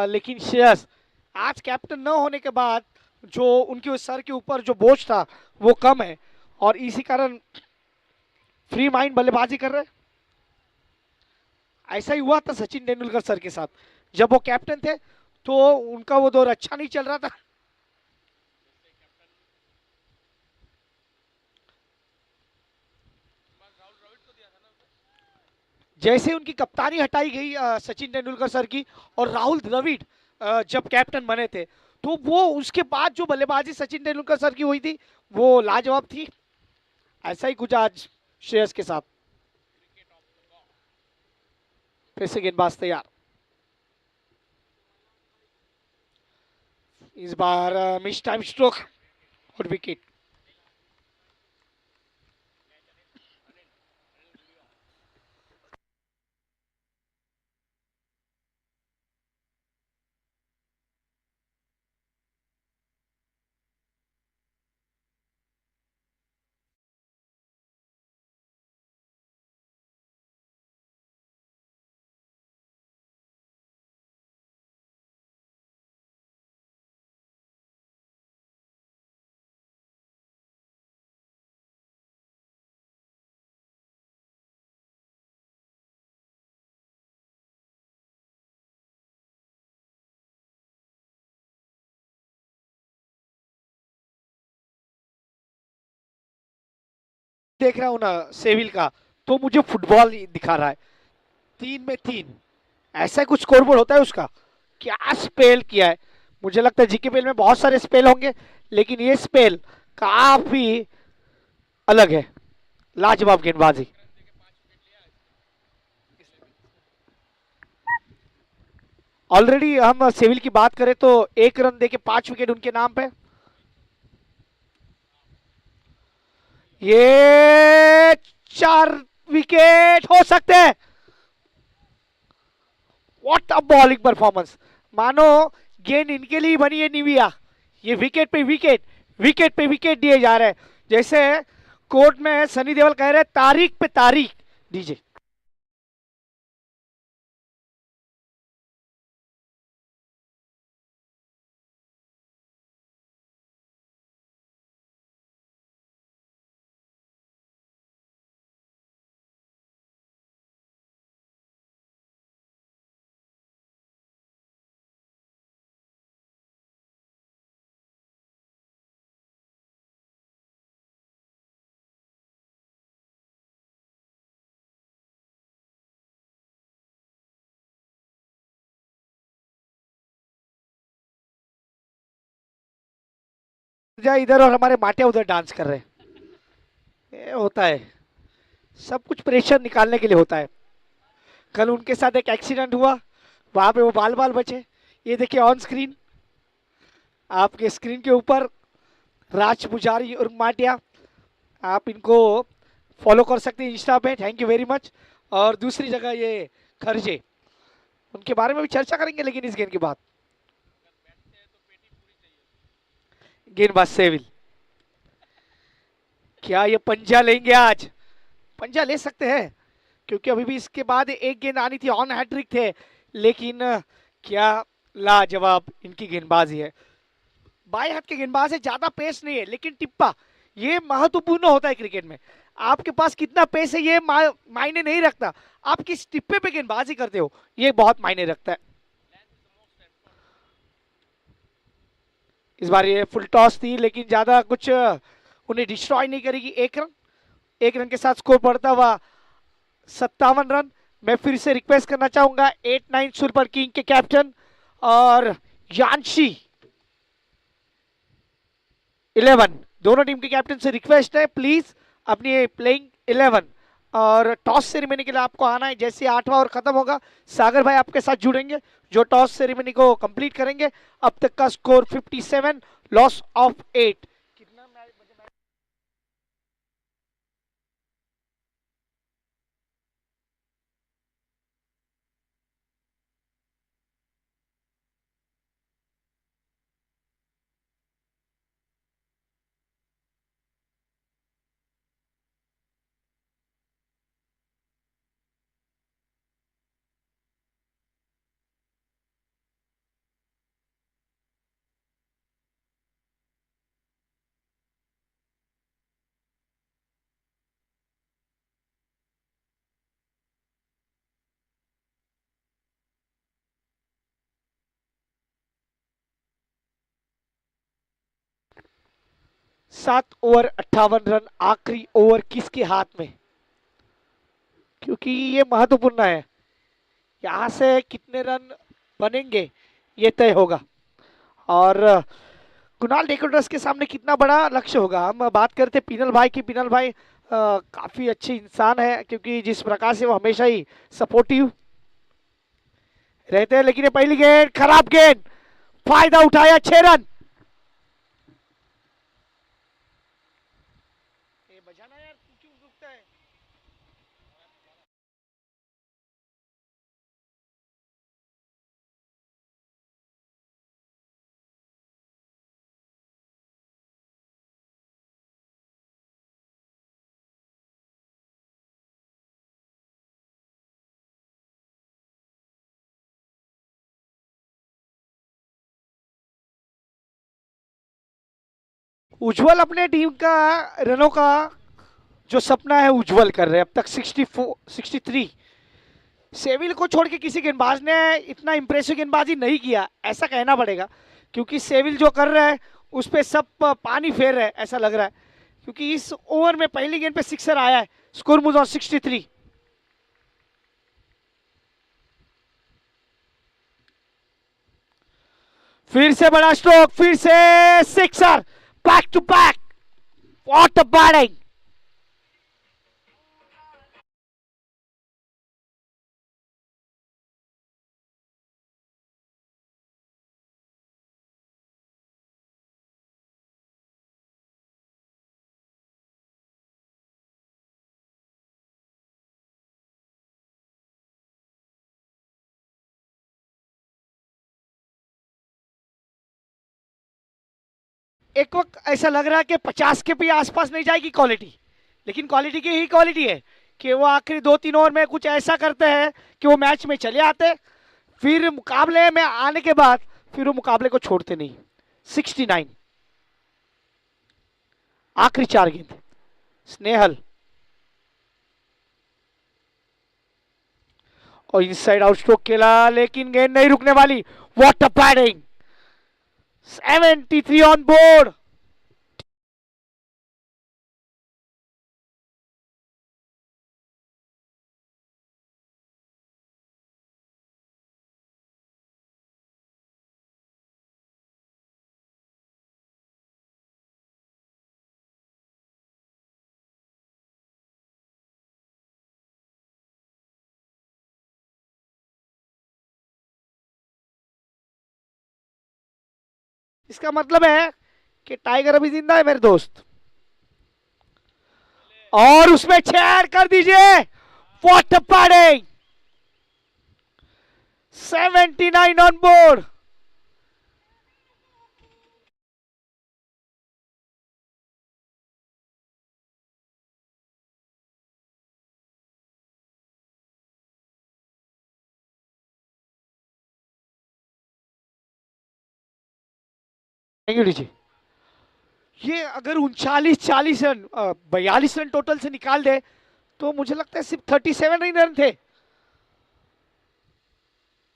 लेकिन श्रेयस आज कैप्टन न होने के बाद जो उनके सर के ऊपर जो बोझ था वो कम है और इसी कारण फ्री माइंड बल्लेबाजी कर रहे हैं। ऐसा ही हुआ था सचिन तेंदुलकर सर के साथ, जब वो कैप्टन थे तो उनका वो दौर अच्छा नहीं चल रहा था। जैसे उनकी कप्तानी हटाई गई सचिन तेंदुलकर सर की और राहुल द्रविड़ जब कैप्टन बने थे, तो वो उसके बाद जो बल्लेबाजी सचिन तेंदुलकर सर की हुई थी वो लाजवाब थी। ऐसा ही कुछ आज श्रेयस के साथ। फिर से गेंदबाज तैयार, इस बार मिस टाइम स्ट्रोक और विकेट। देख रहा हूं ना सेविल का, तो मुझे फुटबॉल दिखा रहा है। 3 में 3 ऐसा कुछ स्कोरबोर्ड होता है उसका। क्या स्पेल किया है, मुझे लगता है जीकेपीएल में बहुत सारे स्पेल होंगे लेकिन ये स्पेल काफी अलग है। लाजवाब गेंदबाजी। ऑलरेडी हम सेविल की बात करें तो 1 रन देके 5 विकेट उनके नाम पे। ये 4 विकेट हो सकते हैं। व्हाट अ बॉलिंग परफॉर्मेंस, मानो गेंद इनके लिए बनी है निविया। ये विकेट पे विकेट, विकेट पे विकेट दिए जा रहे हैं, जैसे कोर्ट में सनी देओल कह रहे हैं तारीख पे तारीख दीजिए। इधर और हमारे माटिया उधर डांस कर रहे हैं। ये होता है, सब कुछ प्रेशर निकालने के लिए होता है। कल उनके साथ एक एक्सीडेंट हुआ, वहां पे वो बाल बाल बचे। ये देखिए ऑन स्क्रीन, आपके स्क्रीन के ऊपर राज पुजारी और माटिया, आप इनको फॉलो कर सकते हैं इंस्टा पे। Thank you very much. और दूसरी जगह ये खर्जे, उनके बारे में भी चर्चा करेंगे लेकिन इस गेंद के बाद। गेंदबाज सेविल, क्या ये पंजा लेंगे आज? पंजा ले सकते हैं क्योंकि अभी भी इसके बाद एक गेंद आनी थी, ऑन हैट्रिक थे, लेकिन क्या लाजवाब इनकी गेंदबाजी है। बाएं हाथ के गेंदबाज है, ज्यादा पेस नहीं है लेकिन टिप्पा ये महत्वपूर्ण होता है क्रिकेट में। आपके पास कितना पेस है ये मायने नहीं रखता, आप किस टिप्पे पे गेंदबाजी करते हो ये बहुत मायने रखता है। इस बार ये फुल टॉस थी लेकिन ज्यादा कुछ उन्हें डिस्ट्रॉय नहीं करेगी। 1 रन, 1 रन के साथ स्कोर बढ़ता हुआ 57 रन। मैं फिर से रिक्वेस्ट करना चाहूंगा 8-9 सुपर किंग के कैप्टन और यांशी 11, दोनों टीम के कैप्टन से रिक्वेस्ट है प्लीज अपनी प्लेइंग 11 और टॉस सेरेमनी के लिए आपको आना है। जैसे 8वां ओवर खत्म होगा सागर भाई आपके साथ जुड़ेंगे जो टॉस सेरेमनी को कंप्लीट करेंगे। अब तक का score 57, loss of 8। 7 over 58 run, आखिरी ओवर किसके हाथ में, क्योंकि ये महत्वपूर्ण है, यहां से कितने रन बनेंगे ये तय होगा, और कुणाल डेकोड्रस के सामने कितना बड़ा लक्ष्य होगा। हम बात करते पिनल भाई की, पिनल भाई काफी अच्छे इंसान है, क्योंकि जिस प्रकार से वो हमेशा ही सपोर्टिव रहते हैं, लेकिन ये पहली गेंद खराब गेंद, फायदा उठाया 6 रन। ये बजाना यार, क्यों रुकता है। उज्जवल अपने टीम का रनों का जो सपना है उज्जवल कर रहे हैं। अब तक 63। सेविल को छोड़ के किसी गेंदबाज ने इतना इंप्रेसिव गेंदबाजी नहीं किया, ऐसा कहना पड़ेगा, क्योंकि सेविल जो कर रहा है उस पे सब पानी फेर रहे हैं, ऐसा लग रहा है, क्योंकि इस ओवर में पहली गेंद पे सिक्सर आया है। Score moves on 63। फिर से बड़ा स्ट्रोक, फिर से sixer, back to back, what a batting. एक वक्त ऐसा लग रहा है कि 50 के भी आसपास नहीं जाएगी क्वालिटी, लेकिन क्वालिटी की ही क्वालिटी है कि वो आखिरी 2-3 ओवर में कुछ ऐसा करते हैं कि वो मैच में चले आते, फिर मुकाबले में आने के बाद फिर वो मुकाबले को छोड़ते नहीं। 69, आखिरी 4 गेंद। स्नेहल और इनसाइड आउट स्ट्रोक खेला, लेकिन गेंद नहीं रुकने वाली। What a batting, 73 on board. इसका मतलब है कि टाइगर अभी जिंदा है मेरे दोस्त, और उसमें 6 कर दीजिए। What a batting, 79 on board. Thank you जी। ये अगर 39-40 रन 42 रन टोटल से निकाल दे तो मुझे लगता है सिर्फ 37 ही रन थे।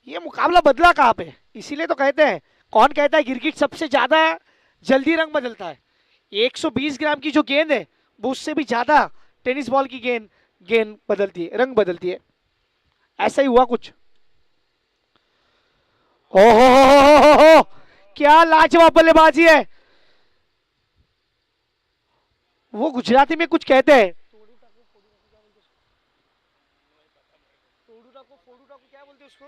ये मुकाबला बदला कहां पे, इसीलिए तो कहते हैं, कौन कहता है क्रिकेट सबसे ज्यादा जल्दी रंग बदलता है। 120 ग्राम की जो गेंद है वो उससे भी ज्यादा टेनिस बॉल की गेंद गेंद बदलती है, रंग बदलती है। ऐसा ही हुआ कुछ। हो, क्या लाजवाब बल्लेबाजी है। वो गुजराती में कुछ कहते हैं, क्या बोलते हैं उसको।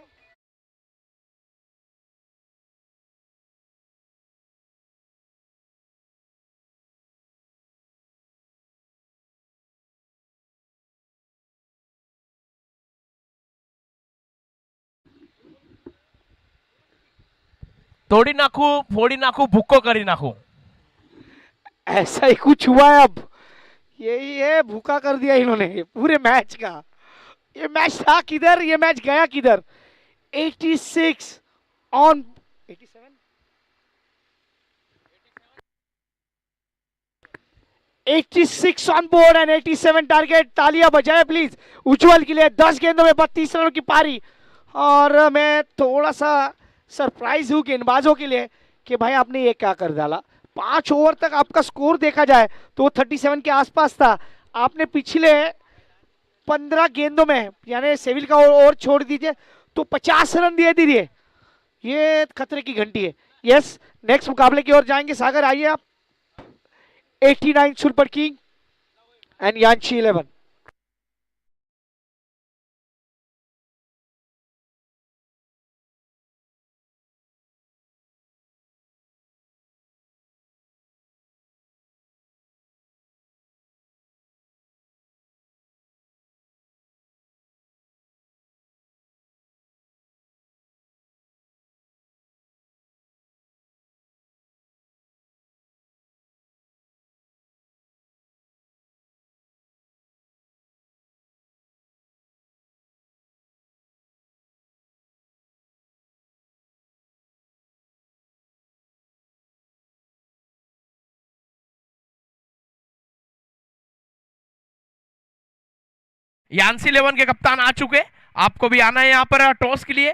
तोड़ी नाखू फोड़ी नाखू भुक्को करी नाखू। ऐसा ही कुछ हुआ है अब, यही है, भूखा कर दिया इन्होंने पूरे मैच का। ये मैच था किधर, ये मैच गया किधर। 86 on 87 86 on board and 87 target. तालियां बजाए प्लीज उज्जवल के लिए। 10 गेंदों में 32 रनों की पारी, और मैं थोड़ा सा सरप्राइज हूं गेंदबाजों के लिए कि भाई आपने ये क्या कर डाला। 5 ओवर तक आपका स्कोर देखा जाए तो 37 के आसपास था। आपने पिछले 15 गेंदों में, यानी सेविल का ओवर छोड़ दीजिए, तो 50 रन दिए दीजिए। ये खतरे की घंटी है। यस, नेक्स्ट मुकाबले की ओर जाएंगे। सागर आइए आप। 89 सुपर किंग एंड यांशी 11। यांसी 11 के कप्तान आ चुके, आपको भी आना है यहाँ पर टॉस के लिए।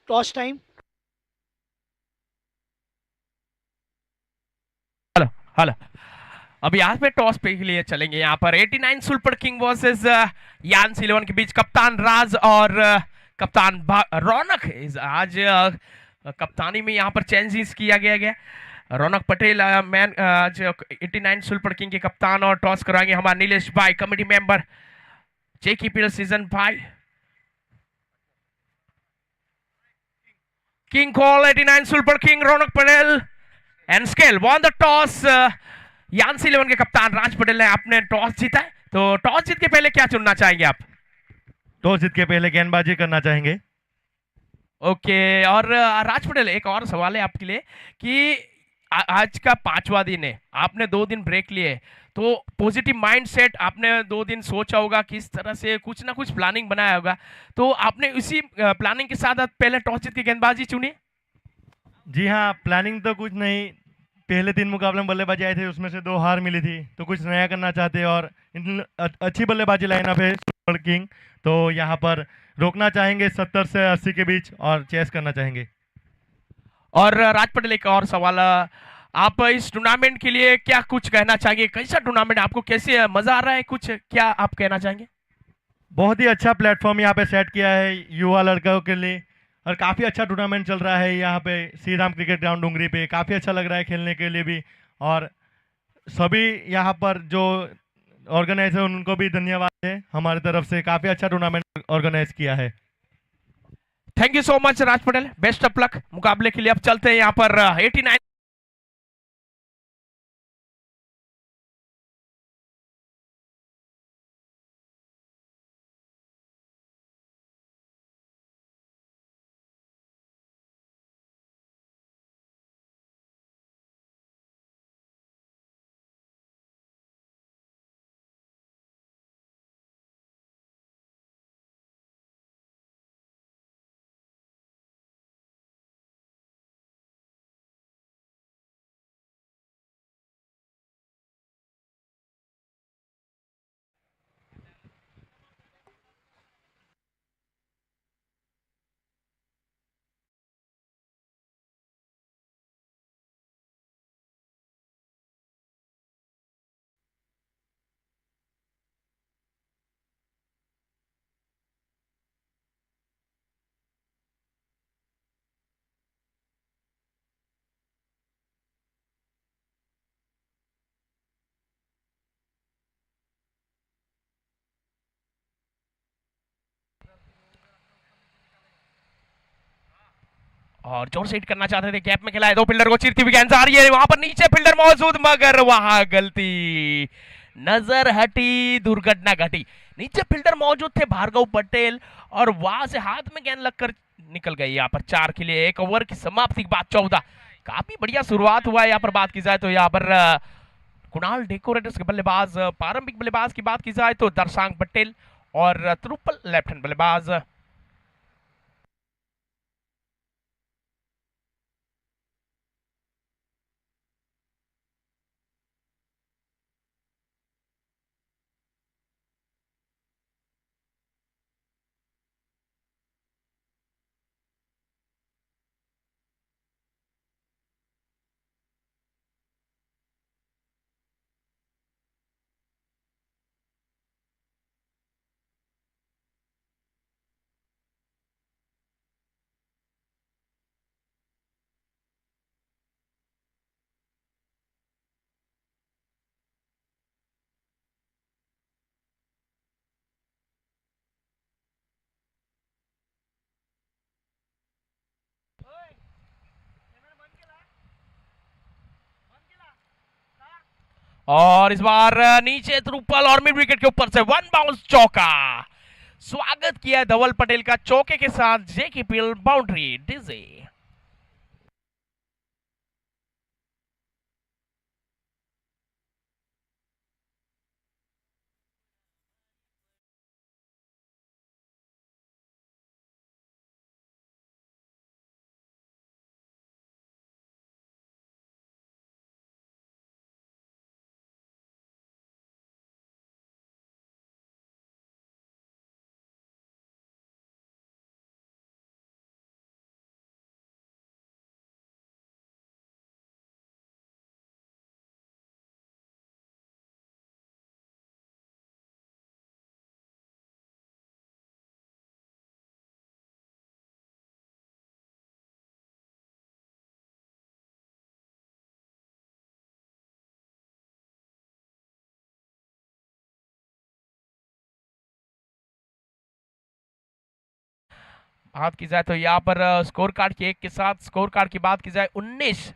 Toss time. हेलो हेलो, अब यहाँ पे टॉस पे के लिए चलेंगे। यहाँ पर 89 सुपर किंग वर्सेस यांसी 11 के बीच कप्तान राज और कप्तान रौनक। आज कप्तानी में यहाँ पर चेंजेस किया गया। रौनक पटेल मैन आज 89 सुपर किंग के कप्तान, और टॉस कराएंगे हमारे नीलेश भाई, कमेटी मेंबर, JKPL सीजन भाई। King call 89 super king Raunak Patel and scale won the toss. यांसी 11 के कप्तान राज पटेल ने आपने टॉस जीता है, तो टॉस जीत के पहले क्या चुनना चाहेंगे आप? टॉस जीत के पहले गेंदबाजी करना चाहेंगे। ओके, और राज पटेल एक और सवाल है आपके लिए कि आज का 5वां दिन है, आपने 2 दिन ब्रेक लिए, तो पॉजिटिव माइंडसेट आपने 2 दिन सोचा होगा, किस तरह से कुछ ना कुछ प्लानिंग बनाया होगा, तो आपने उसी प्लानिंग के साथ पहले टॉस जीत के गेंदबाजी चुनी? जी हाँ, प्लानिंग तो कुछ नहीं। पहले 3 मुकाबले में बल्लेबाजी आए थे, उसमें से 2 हार मिली थी, तो कुछ नया करना चाहते और अच्छी बल्लेबाजी लाइनअप है सुपर किंग, तो यहाँ पर रोकना चाहेंगे 70 से 80 के बीच और चेस करना चाहेंगे। और राज पटेल एक और सवाल, आप इस टूर्नामेंट के लिए क्या कुछ कहना चाहेंगे? कैसा टूर्नामेंट, आपको कैसे मजा आ रहा है, कुछ क्या आप कहना चाहेंगे? बहुत ही अच्छा प्लेटफॉर्म यहाँ पे सेट किया है युवा लड़कों के लिए, और काफ़ी अच्छा टूर्नामेंट चल रहा है यहाँ पे श्री राम क्रिकेट ग्राउंड डुंगरी पे। काफ़ी अच्छा लग रहा है खेलने के लिए भी, और सभी यहाँ पर जो ऑर्गेनाइजर उनको भी धन्यवाद है हमारी तरफ से। काफ़ी अच्छा टूर्नामेंट ऑर्गेनाइज किया है। Thank you so much Raj Patel, best of luck मुकाबले के लिए। अब चलते हैं यहाँ पर 89 और जोर से हिट करना चाहते थे, गैप में खेला है, दो फील्डर को चीरती हुई गेंद आ रही है, वहां पर नीचे फील्डर मौजूद, मगर वहां गलती, नजर हटी, दुर्घटना घटी। नीचे फील्डर मौजूद थे भार्गव पटेल और वहां से हाथ में गेंद लगकर निकल गई। यहाँ पर 4 के लिए 1 ओवर की समाप्ति के बाद 14। काफी बढ़िया शुरुआत हुआ है यहाँ पर। बात की जाए तो यहाँ पर कुणाल डेकोरेटर्स के बल्लेबाज, प्रारंभिक बल्लेबाज की बात की जाए तो दर्शांग पटेल और त्रुपल लेफ्ट हैंड बल्लेबाज। और इस बार नीचे त्रुपल और मिड विकेट के ऊपर से 1 बाउंस चौका। स्वागत किया धवल पटेल का चौके के साथ, जेकेपीएल बाउंड्री डीजे। बात की जाए तो यहाँ पर स्कोर कार्ड के एक के साथ स्कोर कार्ड की बात की जाए 19।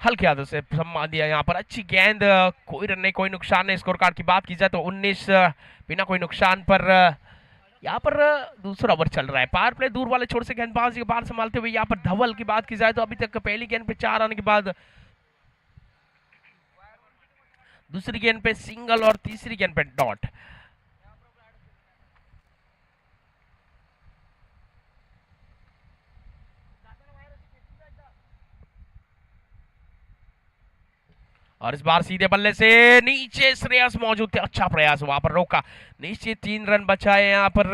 हल्के हाथों से सम्मान दिया यहाँ पर, अच्छी गेंद, कोई रन नहीं, कोई नुकसान नहीं। स्कोर कार्ड की बात की जाए तो 19 बिना कोई नुकसान पर। यहाँ पर दूसरा ओवर चल रहा है, पावर प्ले दूर वाले छोर से गेंदबाजी के बाहर संभालते हुए यहाँ पर धवल की बात की जाए तो अभी तक पहली गेंद पे 4 रन के बाद दूसरी गेंद पे सिंगल और तीसरी गेंद पे डॉट। और इस बार सीधे बल्ले से नीचे श्रेयस मौजूद थे, अच्छा प्रयास वहां पर रोका, नीचे 3 रन बचाए यहाँ पर।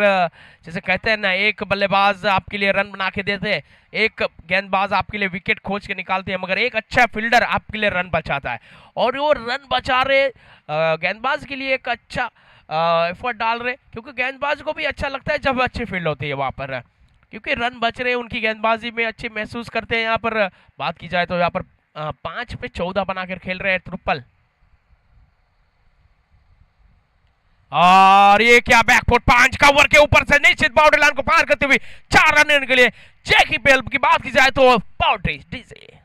जैसे कहते हैं ना, एक बल्लेबाज आपके लिए रन बना के देते हैं, एक गेंदबाज आपके लिए विकेट खोज के निकालते हैं, मगर एक अच्छा फील्डर आपके लिए रन बचाता है। और वो रन बचा रहे गेंदबाज के लिए एक अच्छा एफर्ट डाल रहे, क्योंकि गेंदबाज को भी अच्छा लगता है जब अच्छी फील्ड होती है वहां पर, क्योंकि रन बच रहे उनकी गेंदबाजी में अच्छे महसूस करते हैं यहाँ पर। बात की जाए तो यहाँ पर 5 पे 14 बनाकर खेल रहे हैं ट्रिपल। और ये क्या बैकफुट 5 का ओवर के ऊपर से निश्चित बाउंड्री लाइन को पार करते हुए 4 रन के लिए जैकी बेल की बात की जाए तो बाउंड्री डीजे।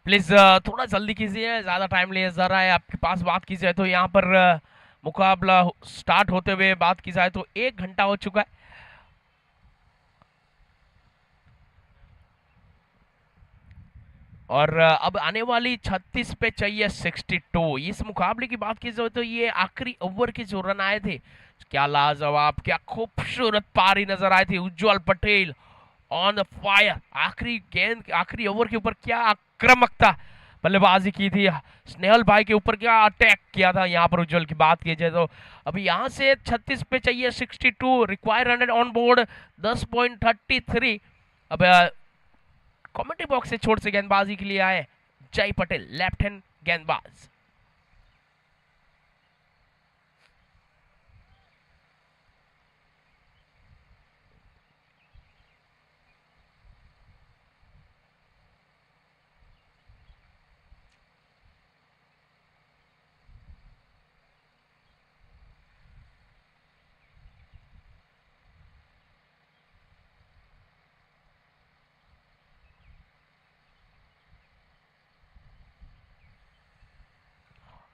प्लीज थोड़ा जल्दी कीजिए, ज्यादा टाइम लिया जा रहा है आपके पास। बात की जाए तो यहाँ पर मुकाबला स्टार्ट होते हुए बात की जाए तो 1 घंटा हो चुका है। और अब आने वाली 36 पे चाहिए 62। इस मुकाबले की बात की जाए तो ये आखिरी ओवर के जो रन आए थे, क्या लाजवाब, क्या खूबसूरत पारी नजर आए थे। उज्जवल पटेल ऑन द फायर, आखिरी गेंद आखिरी ओवर के ऊपर क्या आक्रामकता बल्लेबाजी की थी। स्नेहल भाई के ऊपर क्या अटैक किया था यहाँ पर उज्जवल की बात की जाए तो। अभी यहाँ से 36 पे चाहिए 62, रिक्वायर 100 ऑन बोर्ड 10.33। अब कमेंट्री बॉक्स से छोर से गेंदबाजी के लिए आए जय पटेल, लेफ्ट हैंड गेंदबाज।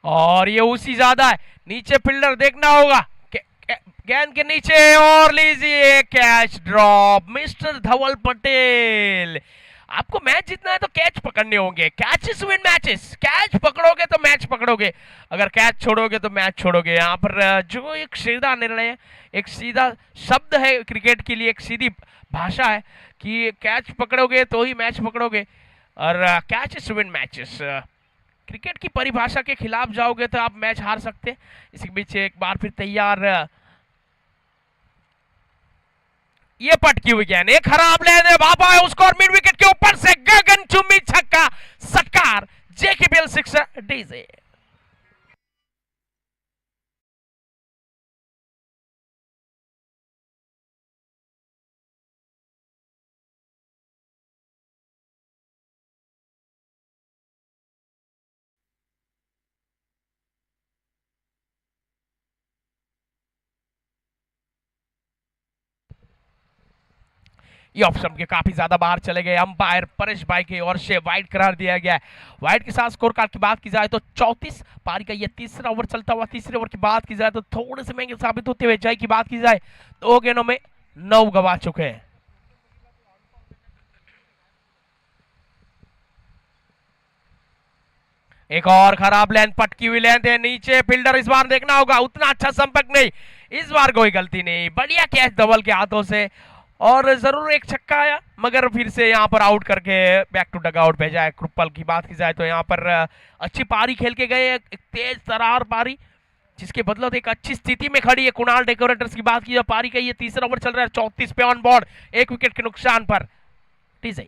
और ये उसी ज्यादा है, नीचे फील्डर देखना होगा। गेंद के नीचे और लीजिए कैच ड्रॉप। मिस्टर धवल पटेल, आपको मैच जीतना है तो कैच पकड़ने होंगे। कैचेस विन मैचेस, कैच पकड़ोगे तो मैच पकड़ोगे, अगर कैच छोड़ोगे तो मैच छोड़ोगे। यहाँ पर जो एक सीधा निर्णय है, एक सीधा शब्द है क्रिकेट के लिए, एक सीधी भाषा है कि कैच पकड़ोगे तो ही मैच पकड़ोगे, और कैचेस विन मैचेस क्रिकेट की परिभाषा के खिलाफ जाओगे तो आप मैच हार सकते हैं। इसी के बीच एक बार फिर तैयार, ये पटकी हुई गेंद, एक खराब लेने बाबा है उसको, और मिड विकेट के ऊपर से गगनचुंबी छक्का, सटकार, जेकेपीएल सिक्सर डीजे। ये ऑप्शन के काफी ज्यादा बाहर चले गए, अंपायर परेश भाई की ओर से वाइड करार दिया गया है। वाइड के साथ स्कोर कार्ड की बात की जाए तो 34 पारी का ये तीसरा ओवर चलता हुआ। तीसरे ओवर की बात की जाए तो थोड़े से महंगे साबित होते हुए जय की बात की जाए 2 गेंदों में 9 गवा चुके हैं। एक और खराब लेंथ, पटकी हुई लेंथ है नीचे, फील्डर इस बार देखना होगा, उतना अच्छा संपर्क नहीं, इस बार कोई गलती नहीं, बढ़िया कैच धवल के हाथों से। और जरूर एक छक्का आया, मगर फिर से यहाँ पर आउट करके बैक टू डग आउट भेजा है। कृपल की बात की जाए तो यहाँ पर अच्छी पारी खेल के गए, एक तेज तरार पारी जिसके बदौलत एक अच्छी स्थिति में खड़ी है कुणाल डेकोरेटर्स की बात की जाए। पारी का ये तीसरा ओवर चल रहा है 34 पे ऑन बोर्ड, 1 विकेट के नुकसान पर। ठीक है,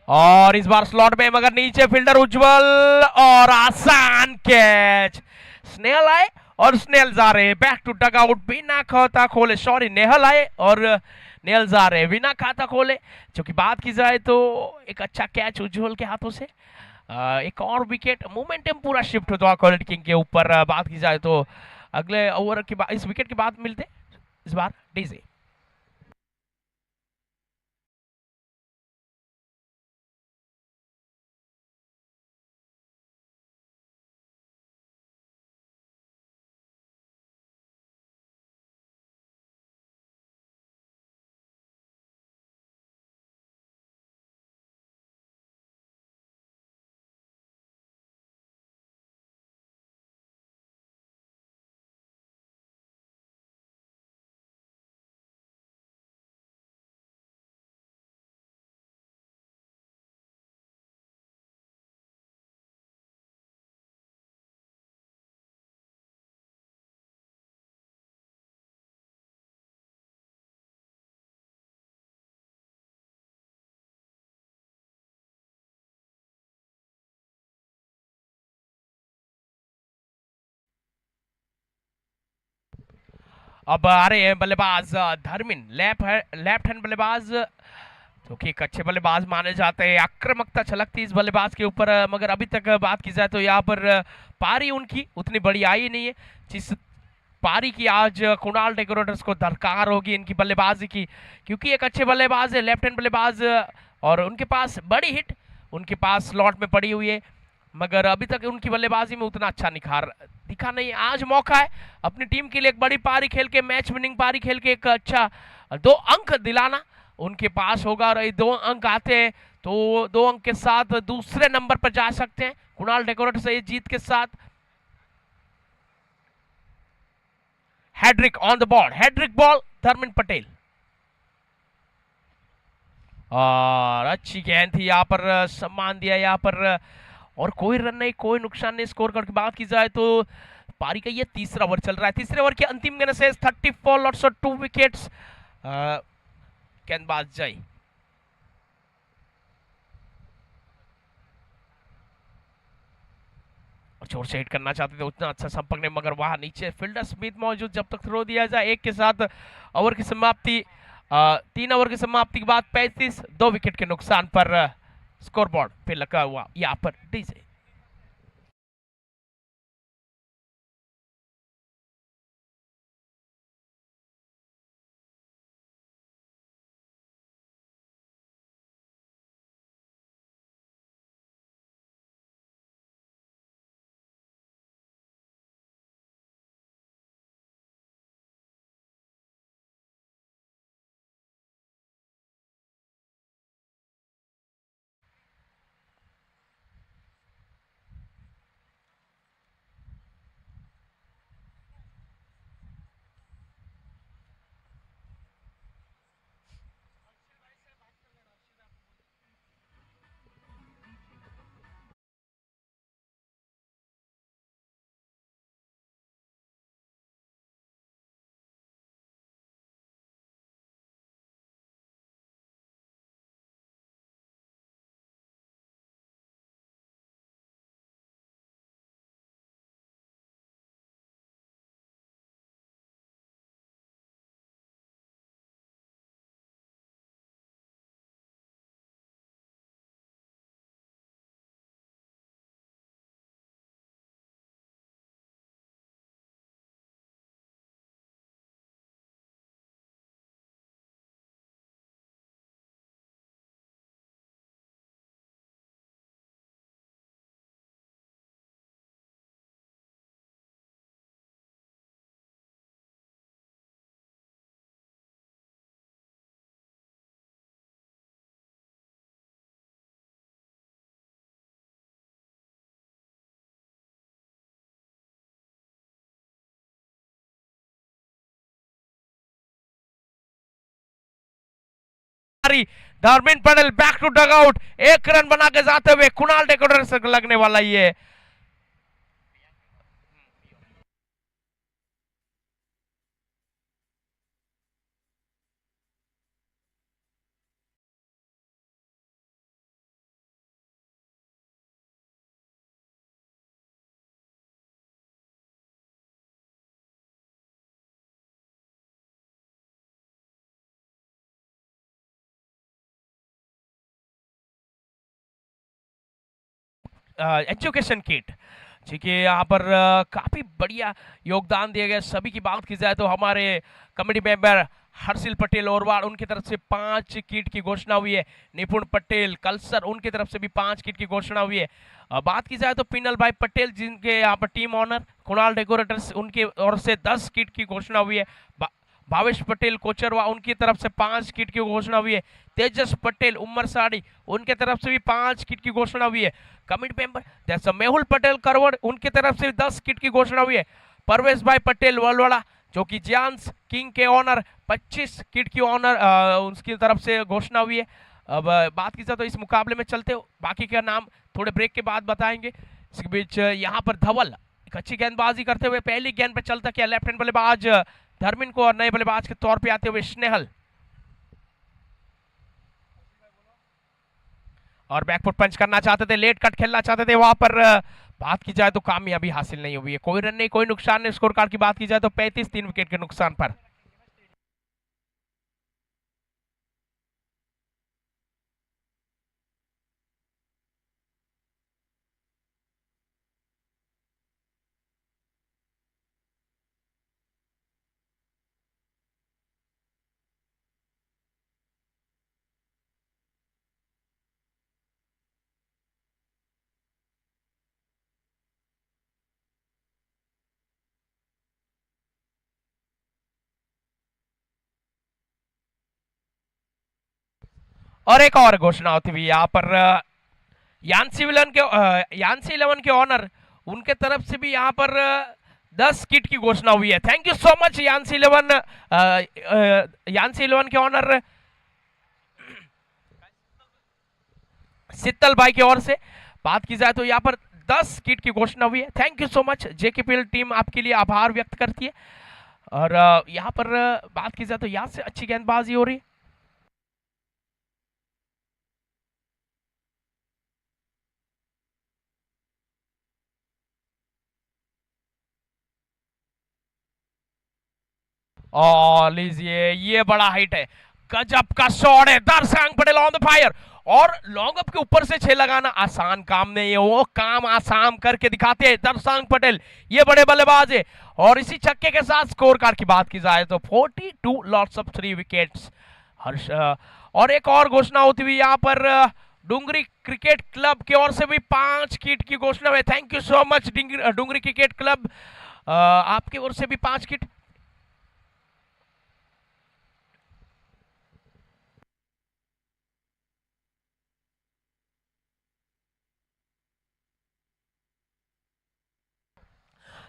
और इस बार स्लॉट में, मगर नीचे फील्डर उज्जवल, और आसान कैच। स्नेहल आए और स्नेहल जा रहे, बैक टू डग आउट बिना खाता खोले, सॉरी नेहल आए और नेहल जा रहे बिना खाता खोले। जो कि बात की जाए तो एक अच्छा कैच उज्जवल के हाथों से, एक और विकेट, मोमेंटम पूरा शिफ्ट होता क्वालिटी किंग के ऊपर। बात की जाए तो अगले ओवर की इस विकेट के बाद मिलते इस बार डीजे। अब आ रहे हैं बल्लेबाज धर्मिन, लेफ्ट हैंड बल्लेबाज, जो कि एक अच्छे बल्लेबाज माने जाते हैं। आक्रामकता छलकती इस बल्लेबाज के ऊपर, मगर अभी तक बात की जाए तो यहाँ पर पारी उनकी उतनी बड़ी आई नहीं है जिस पारी की आज कुणाल डेकोरेटर्स को दरकार होगी इनकी बल्लेबाजी की, क्योंकि एक अच्छे बल्लेबाज है, लेफ्ट हैंड बल्लेबाज, और उनके पास बड़ी हिट उनके पास स्लॉट में पड़ी हुई है, मगर अभी तक उनकी बल्लेबाजी में उतना अच्छा निखार दिखा नहीं। आज मौका है अपनी टीम के लिए एक बड़ी पारी खेल के, मैच विनिंग पारी खेल के एक अच्छा 2 अंक दिलाना उनके पास होगा, और ये 2 अंक आते हैं तो 2 अंक के साथ दूसरे नंबर पर जा सकते हैं कुणाल डेकोरेटर्स ये जीत के साथ। Hat trick on the ball, hat trick ball Dharmin Patel, और अच्छी गेंद थी यहाँ पर, सम्मान दिया यहाँ पर, और कोई रन नहीं, कोई नुकसान नहीं। स्कोर कार्ड की बात की जाए तो पारी का ये तीसरा ओवर चल रहा है, तीसरे ओवर के अंतिम गेंद से 34 लॉट्स और 2 विकेट्स। गेंदबाज जय, और जोर से हिट करना चाहते थे, उतना अच्छा संपर्क नहीं, मगर वहां नीचे फील्डर स्मिथ मौजूद, जब तक थ्रो दिया जाए। 1 के साथ ओवर की समाप्ति, 3 ओवर की समाप्ति के बाद 35, 2 विकेट के नुकसान पर स्कोर बोर्ड पे लगा हुआ यहाँ पर DJ. Dharmin Patel back to dugout, 1 run बना के जाते हुए कुणाल डेकोरेटर्स से लगने वाला ये। एजुकेशन किट, ठीक है, यहाँ पर काफी बढ़िया योगदान दिया गया। सभी की बात की जाए तो हमारे कमेटी मेंबर हर्षिल पटेल ओरवाल, उनकी तरफ से 5 किट की घोषणा हुई है। निपुण पटेल कलसर, उनकी तरफ से भी 5 किट की घोषणा हुई है। बात की जाए तो पिनल भाई पटेल, जिनके यहाँ पर टीम ऑनर कुणाल डेकोरेटर्स, उनके ओर से 10 किट की घोषणा हुई है। भावेश पटेल कोचरवा, उनकी तरफ से 5 किट की घोषणा हुई है। तेजस पटेल उमर साड़ी, उनके तरफ से भी 5 किट की घोषणा हुई है। कमिटी मेंबर जैसा मेहुल पटेल करवड़, उनकी तरफ से 10 किट की घोषणा हुई है। परवेश भाई पटेल वलवड़ा, जो कि जियांस किंग के ऑनर, 25 किट की ऑनर उसकी तरफ से घोषणा हुई है। अब बात की जाए तो इस मुकाबले में चलते हो, बाकी का नाम थोड़े ब्रेक के बाद बताएंगे। इसके बीच यहाँ पर धवल एक अच्छी गेंदबाजी करते हुए पहली गेंद पर चलता किया लेफ्ट हैंड बल्लेबाज धर्मिन को, और नए बल्लेबाज के तौर पे आते हुए स्नेहल, और बैकफुट पंच करना चाहते थे, लेट कट खेलना चाहते थे, वहां पर बात की जाए तो कामयाबी हासिल नहीं हुई है, कोई रन नहीं, कोई नुकसान नहीं। स्कोर कार्ड की बात की जाए तो 35 3 विकेट के नुकसान पर। और एक और घोषणा होती हुई यहाँ पर यान्सी इलेवन के ऑनर उनके तरफ से भी यहाँ पर 10 किट की घोषणा हुई है। थैंक यू सो मच यान्सी इलेवन के ऑनर शीतल भाई की ओर से। बात की जाए तो यहाँ पर 10 किट की घोषणा हुई है। Thank you so much, JKPL team आपके लिए आभार व्यक्त करती है। और यहाँ पर बात की जाए तो यहाँ से अच्छी गेंदबाजी हो रही है। और लीजिए, ये बड़ा हाइट है, गजब का शॉट है। दर्शक पटेल ऑन द फायर, और लॉन्ग अप के ऊपर से 6 लगाना आसान काम नहीं है, वो काम आसान करके दिखाते हैं दर्शक पटेल, ये बड़े बल्लेबाज है। और इसी छक्के के साथ स्कोर कार्ड की बात की जाए तो 42 लॉट्स ऑफ 3 विकेट्स। हर्ष और एक और घोषणा होती हुई यहाँ पर डुंगरी क्रिकेट क्लब की ओर से भी 5 किट की घोषणा है। Thank you so much Dungri cricket club, आपकी ओर से भी 5 किट।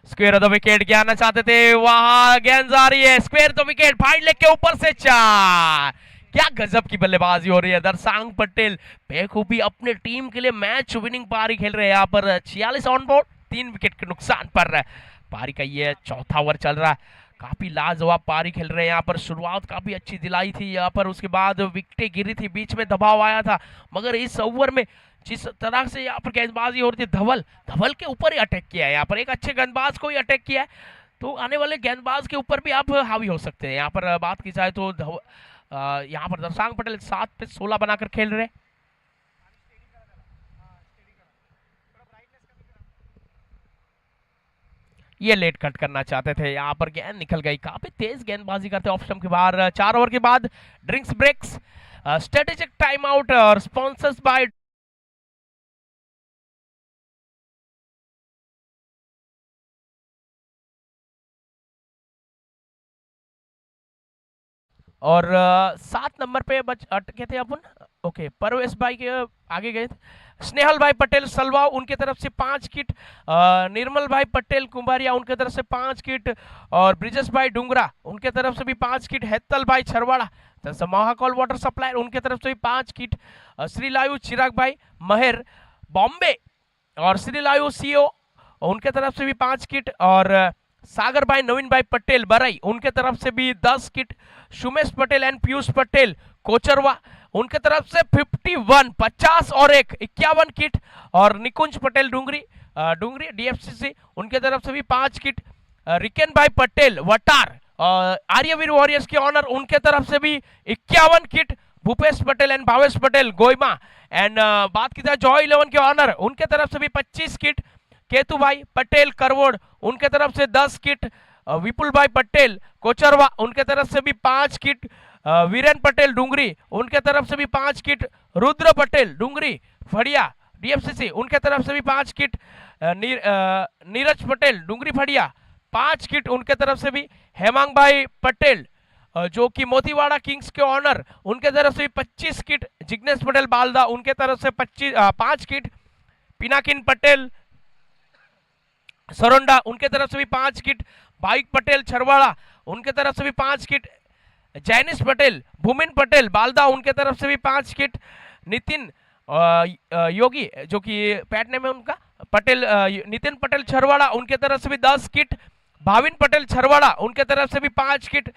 स्क्वायर द विकेट गिराना चाहते थे, वहां गेंद जा रही है, square the wicket, FIDE leg के ऊपर से 4। क्या गजब की बल्लेबाजी हो रही है। दर्शांग पटेल बेखूबी अपने टीम के लिए मैच विनिंग पारी खेल रहे हैं। यहाँ पर 46 ऑन बोर्ड, 3 विकेट के नुकसान पर। पारी का ये चौथा ओवर चल रहा है, काफी लाजवाब पारी खेल रहे हैं। यहाँ पर शुरुआत काफी अच्छी दिलाई थी यहाँ पर, उसके बाद विकेटें गिरी थी, बीच में दबाव आया था, मगर इस ओवर में जिस तरह से यहाँ पर गेंदबाजी हो रही थी, धवल के ऊपर ही अटैक किया है। यहाँ पर एक अच्छे गेंदबाज को ही अटैक किया है, तो आने वाले गेंदबाज के ऊपर भी आप हावी हो सकते हैं। यहाँ पर बात की जाए तो यहाँ पर दर्शांग पटेल 7 पे 16 बनाकर खेल रहे हैं। ये लेट कट करना चाहते थे, यहाँ पर गेंद निकल गई, काफी तेज गेंदबाजी करते ऑफ स्टंप के बाहर। 4 ओवर के बाद drinks breaks, strategic time out और स्पॉन्सर्स बाय और 7 नंबर पे बच अटके थे अपन। ओके, परवेश भाई के आगे गए थे, स्नेहल भाई पटेल सलवा उनके तरफ से 5 किट, निर्मल भाई पटेल कुंभारिया उनके तरफ से 5 किट, और ब्रिजेश भाई डुंगरा उनके तरफ से भी 5 किट, हेतल भाई छरवाड़ा महाकौल वाटर सप्लायर उनके तरफ से भी 5 किट, श्रीलायु चिराग भाई महर बॉम्बे और श्रीलायु सीओ उनके तरफ से भी 5 किट, और सागर भाई नवीन भाई पटेल बरई उनके तरफ से भी 10 किट, सुमेश पटेल एंड पीयूष पटेल कोचरवा उनके तरफ से 50 और 1 51 किट, और निकुंज पटेल डुंगरी डीएफसीसी उनके तरफ से भी 5 किट, रिकेन भाई पटेल वटार आर्यवीर वॉरियर्स के ऑनर उनके तरफ से भी 51 kit, Bhupesh Patel and Bhavesh Patel Goima and बात की जाए जॉय 11 के ऑनर उनके तरफ से भी 25 किट, केतु भाई पटेल करवोड उनके तरफ से 10 किट, विपुल भाई पटेल कोचरवा उनके तरफ से भी 5 किट, वीरेन पटेल डुंगरी उनके तरफ से भी 5 किट, रुद्र पटेल डुंगरी फड़िया डीएफसीसी उनके तरफ से भी 5 किट, नीरज पटेल डुंगरी फड़िया 5 किट उनके तरफ से भी, हेमांग भाई पटेल जो कि मोतीवाड़ा किंग्स के ऑनर उनके तरफ से भी 25 किट, जिग्नेश पटेल बालदा उनके तरफ से 5 किट, पिनाकिन पटेल सरोंडा उनके तरफ से भी 5 किट, भाई पटेल छरवाड़ा उनके तरफ से भी 5 किट, जैनिश पटेल भूमिन पटेल बालदा उनके तरफ से भी 5 किट, नितिन योगी जो कि पैट नेम है उनका पटेल, नितिन पटेल छरवाड़ा उनके तरफ से भी 10 किट, भाविन पटेल छरवाड़ा उनके तरफ से भी 5 किट,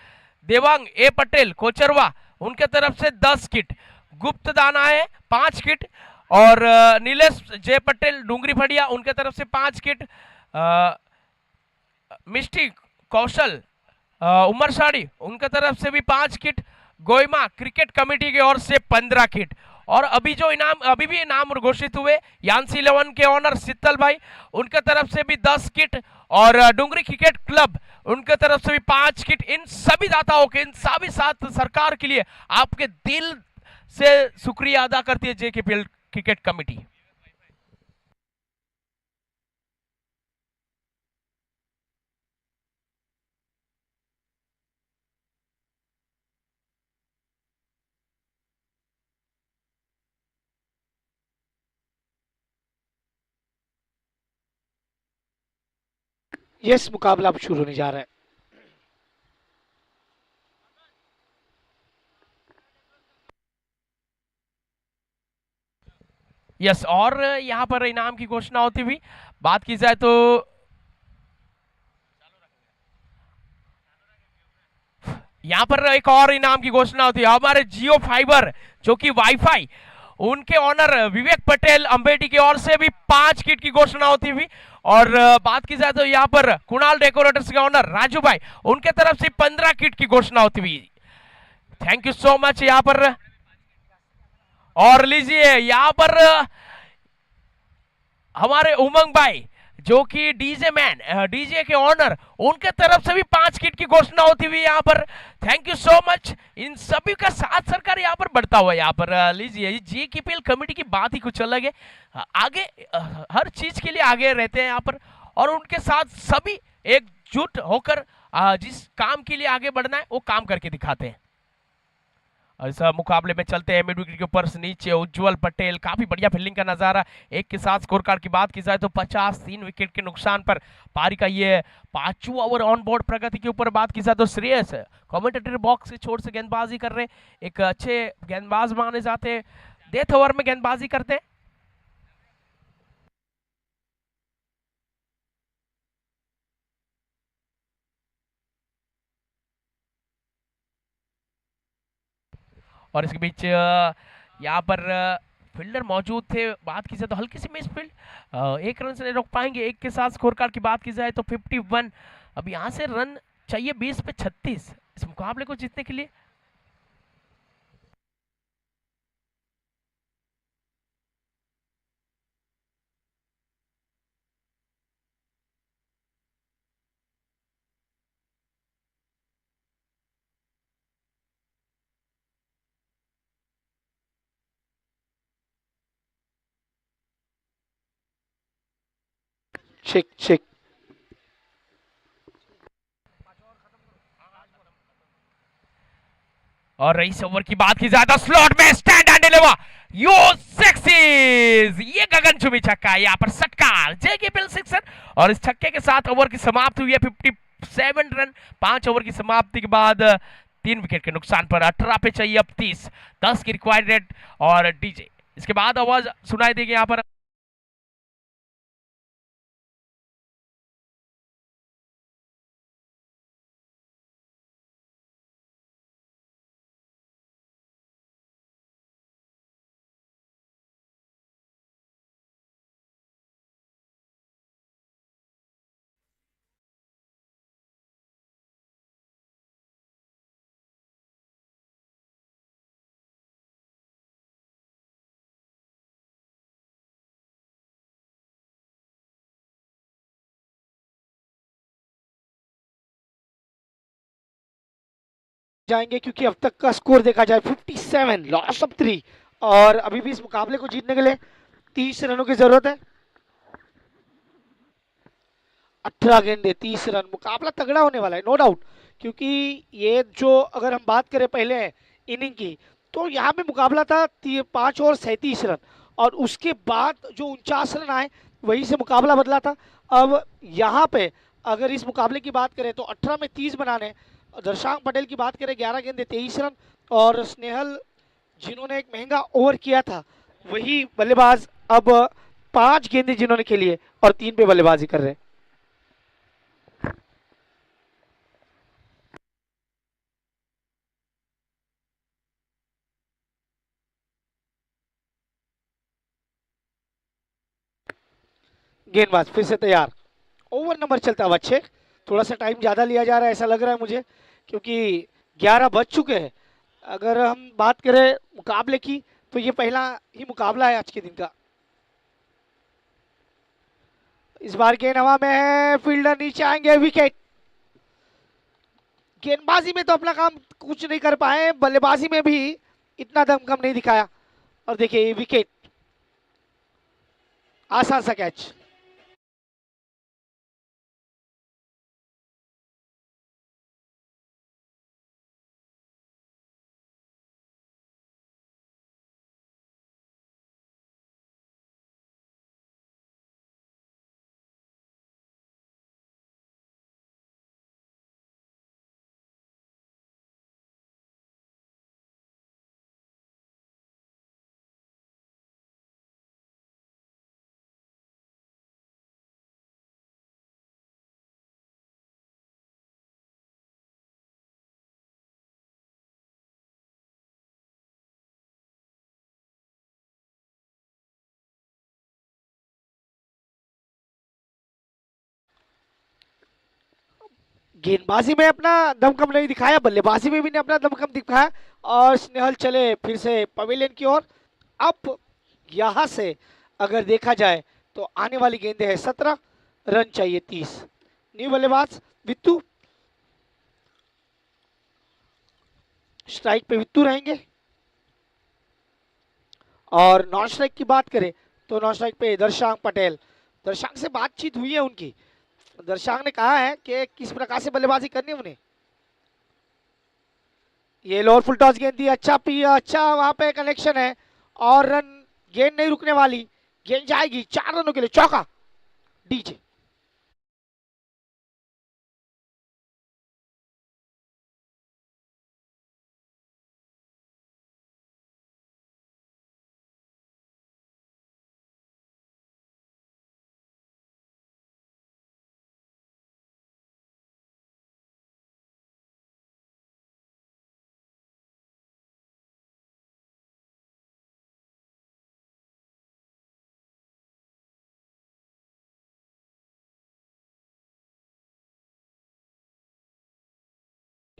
देवांग ए पटेल कोचरवा उनके तरफ से 10 किट, गुप्त दाना है 5 किट, और नीलेश जय पटेल डूंगरी फड़िया उनके तरफ से 5 किट, मिष्टी कौशल उमर साड़ी उनके तरफ से भी 5 किट, गोइमा क्रिकेट कमेटी की ओर से 15 किट। और अभी भी इनाम घोषित हुए यान्सी 11 के ऑनर शीतल भाई उनके तरफ से भी 10 किट, और डूंगरी क्रिकेट क्लब उनके तरफ से भी 5 किट। इन सभी दाताओं के, इन सभी साथ सरकार के लिए आपके दिल से शुक्रिया अदा करती है जेकेपीएल क्रिकेट कमेटी। यस, मुकाबला अब शुरू होने जा रहा है। यस, और यहाँ पर इनाम की घोषणा होती हुई बात की जाए तो यहाँ पर एक और इनाम की घोषणा होती है। हमारे जियो फाइबर जो कि वाईफाई उनके ऑनर विवेक पटेल अम्बेडी की ओर से भी 5 किट की घोषणा होती हुई। और बात की जाए तो यहाँ पर कुणाल डेकोरेटर्स के ऑनर राजू भाई उनके तरफ से 15 किट की घोषणा होती हुई। थैंक यू सो मच यहाँ पर। और लीजिए यहाँ पर हमारे उमंग भाई जो कि डीजे मैन डीजे के ऑनर उनके तरफ से भी 5 किट की घोषणा होती हुई यहाँ पर। Thank you so much. इन सभी का साथ सरकार यहाँ पर बढ़ता हुआ यहाँ पर लीजिए। जेकेपीएल कमेटी की बात ही कुछ अलग है, आगे हर चीज के लिए आगे रहते हैं यहाँ पर, और उनके साथ सभी एकजुट होकर जिस काम के लिए आगे बढ़ना है वो काम करके दिखाते हैं। इस मुकाबले में चलते हैं मिड विकेट के ऊपर से नीचे उज्जवल पटेल, काफी बढ़िया फील्डिंग का नजारा। एक के साथ स्कोर कार्ड की बात की जाए तो 50 3 विकेट के नुकसान पर पारी का ये 5वां ओवर ऑन बोर्ड प्रगति के ऊपर बात की जाए तो श्रेयस कमेंटेटर बॉक्स से छोर से गेंदबाजी कर रहे, एक अच्छे गेंदबाज माने जाते हैं, डेथ ओवर में गेंदबाजी करते हैं। और इसके बीच यहाँ पर फील्डर मौजूद थे, बात की जाए तो हल्की सी मिस फील्ड, एक रन से नहीं रोक पाएंगे। एक के साथ स्कोर कार्ड की बात की जाए तो 51, अब यहाँ से रन चाहिए 20 पे 36 इस मुकाबले को जीतने के लिए। Check check. और इस ओवर की बात की जाए तो स्लॉट में stand and deliver yo sixes, ये गगनचुंबी छक्का, यहाँ पर षटकार जेकेपीएल सिक्सर। और इस छक्के के साथ ओवर की समाप्ति हुई है 57 रन। 5 ओवर की समाप्ति के बाद 3 विकेट के नुकसान पर 18 पे चाहिए अब 30, 10 की रिक्वायर्ड रेट। और डीजे इसके बाद आवाज सुनाई देगी यहाँ पर। जाएंगे क्योंकि अब तक का स्कोर देखा जाए 57, लॉस ऑफ 3, और अभी भी इस मुकाबले को जीतने के लिए 30 रनों की जरूरत है। 18 गेंदे 30 रन, मुकाबला तगड़ा होने वाला है नो डाउट, क्योंकि ये जो अगर हम बात करें पहले इनिंग की तो यहाँ पे मुकाबला था 5 और 37 रन, और उसके बाद जो 49 रन आए वहीं से मुकाबला बदला था। अब यहाँ पे अगर इस मुकाबले की बात करें तो 18 में 30 बनाने, दर्शांग पटेल की बात करें 11 गेंदे 23 रन, और स्नेहल जिन्होंने एक महंगा ओवर किया था वही बल्लेबाज अब 5 गेंदे जिन्होंने खेली है और 3 पे बल्लेबाजी कर रहे हैं। गेंदबाज फिर से तैयार, ओवर नंबर चलता हुआ 6। थोड़ा सा टाइम ज़्यादा लिया जा रहा है ऐसा लग रहा है मुझे, क्योंकि 11 बज चुके हैं। अगर हम बात करें मुकाबले की तो ये पहला ही मुकाबला है आज के दिन का। इस बार गेंद हवा में है, फील्डर नीचे आएंगे, विकेट। गेंदबाजी में तो अपना काम कुछ नहीं कर पाए, बल्लेबाजी में भी इतना दमखम नहीं दिखाया। और देखिए ये विकेट, आसान सा कैच। गेंदबाजी में अपना दमखम नहीं दिखाया, बल्लेबाजी में भी नहीं अपना दमखम दिखाया। और स्नेहल चले फिर से पवेलियन की ओर। अब यहां से अगर देखा जाए तो आने वाली गेंदें है 17, रन चाहिए 30। न्यू बल्लेबाज वित्तू, स्ट्राइक पे वित्तू रहेंगे। और नॉन स्ट्राइक की बात करें तो नॉन स्ट्राइक पे दर्शांग पटेल। दर्शांग से बातचीत हुई है उनकी, दर्शांग ने कहा है कि किस प्रकार से बल्लेबाजी करनी है उन्हें। ये लोअर फुल टॉस गेंद दी, अच्छा अच्छा वहां पे कनेक्शन है। और रन, गेंद नहीं रुकने वाली, गेंद जाएगी 4 रनों के लिए, चौका। डीजे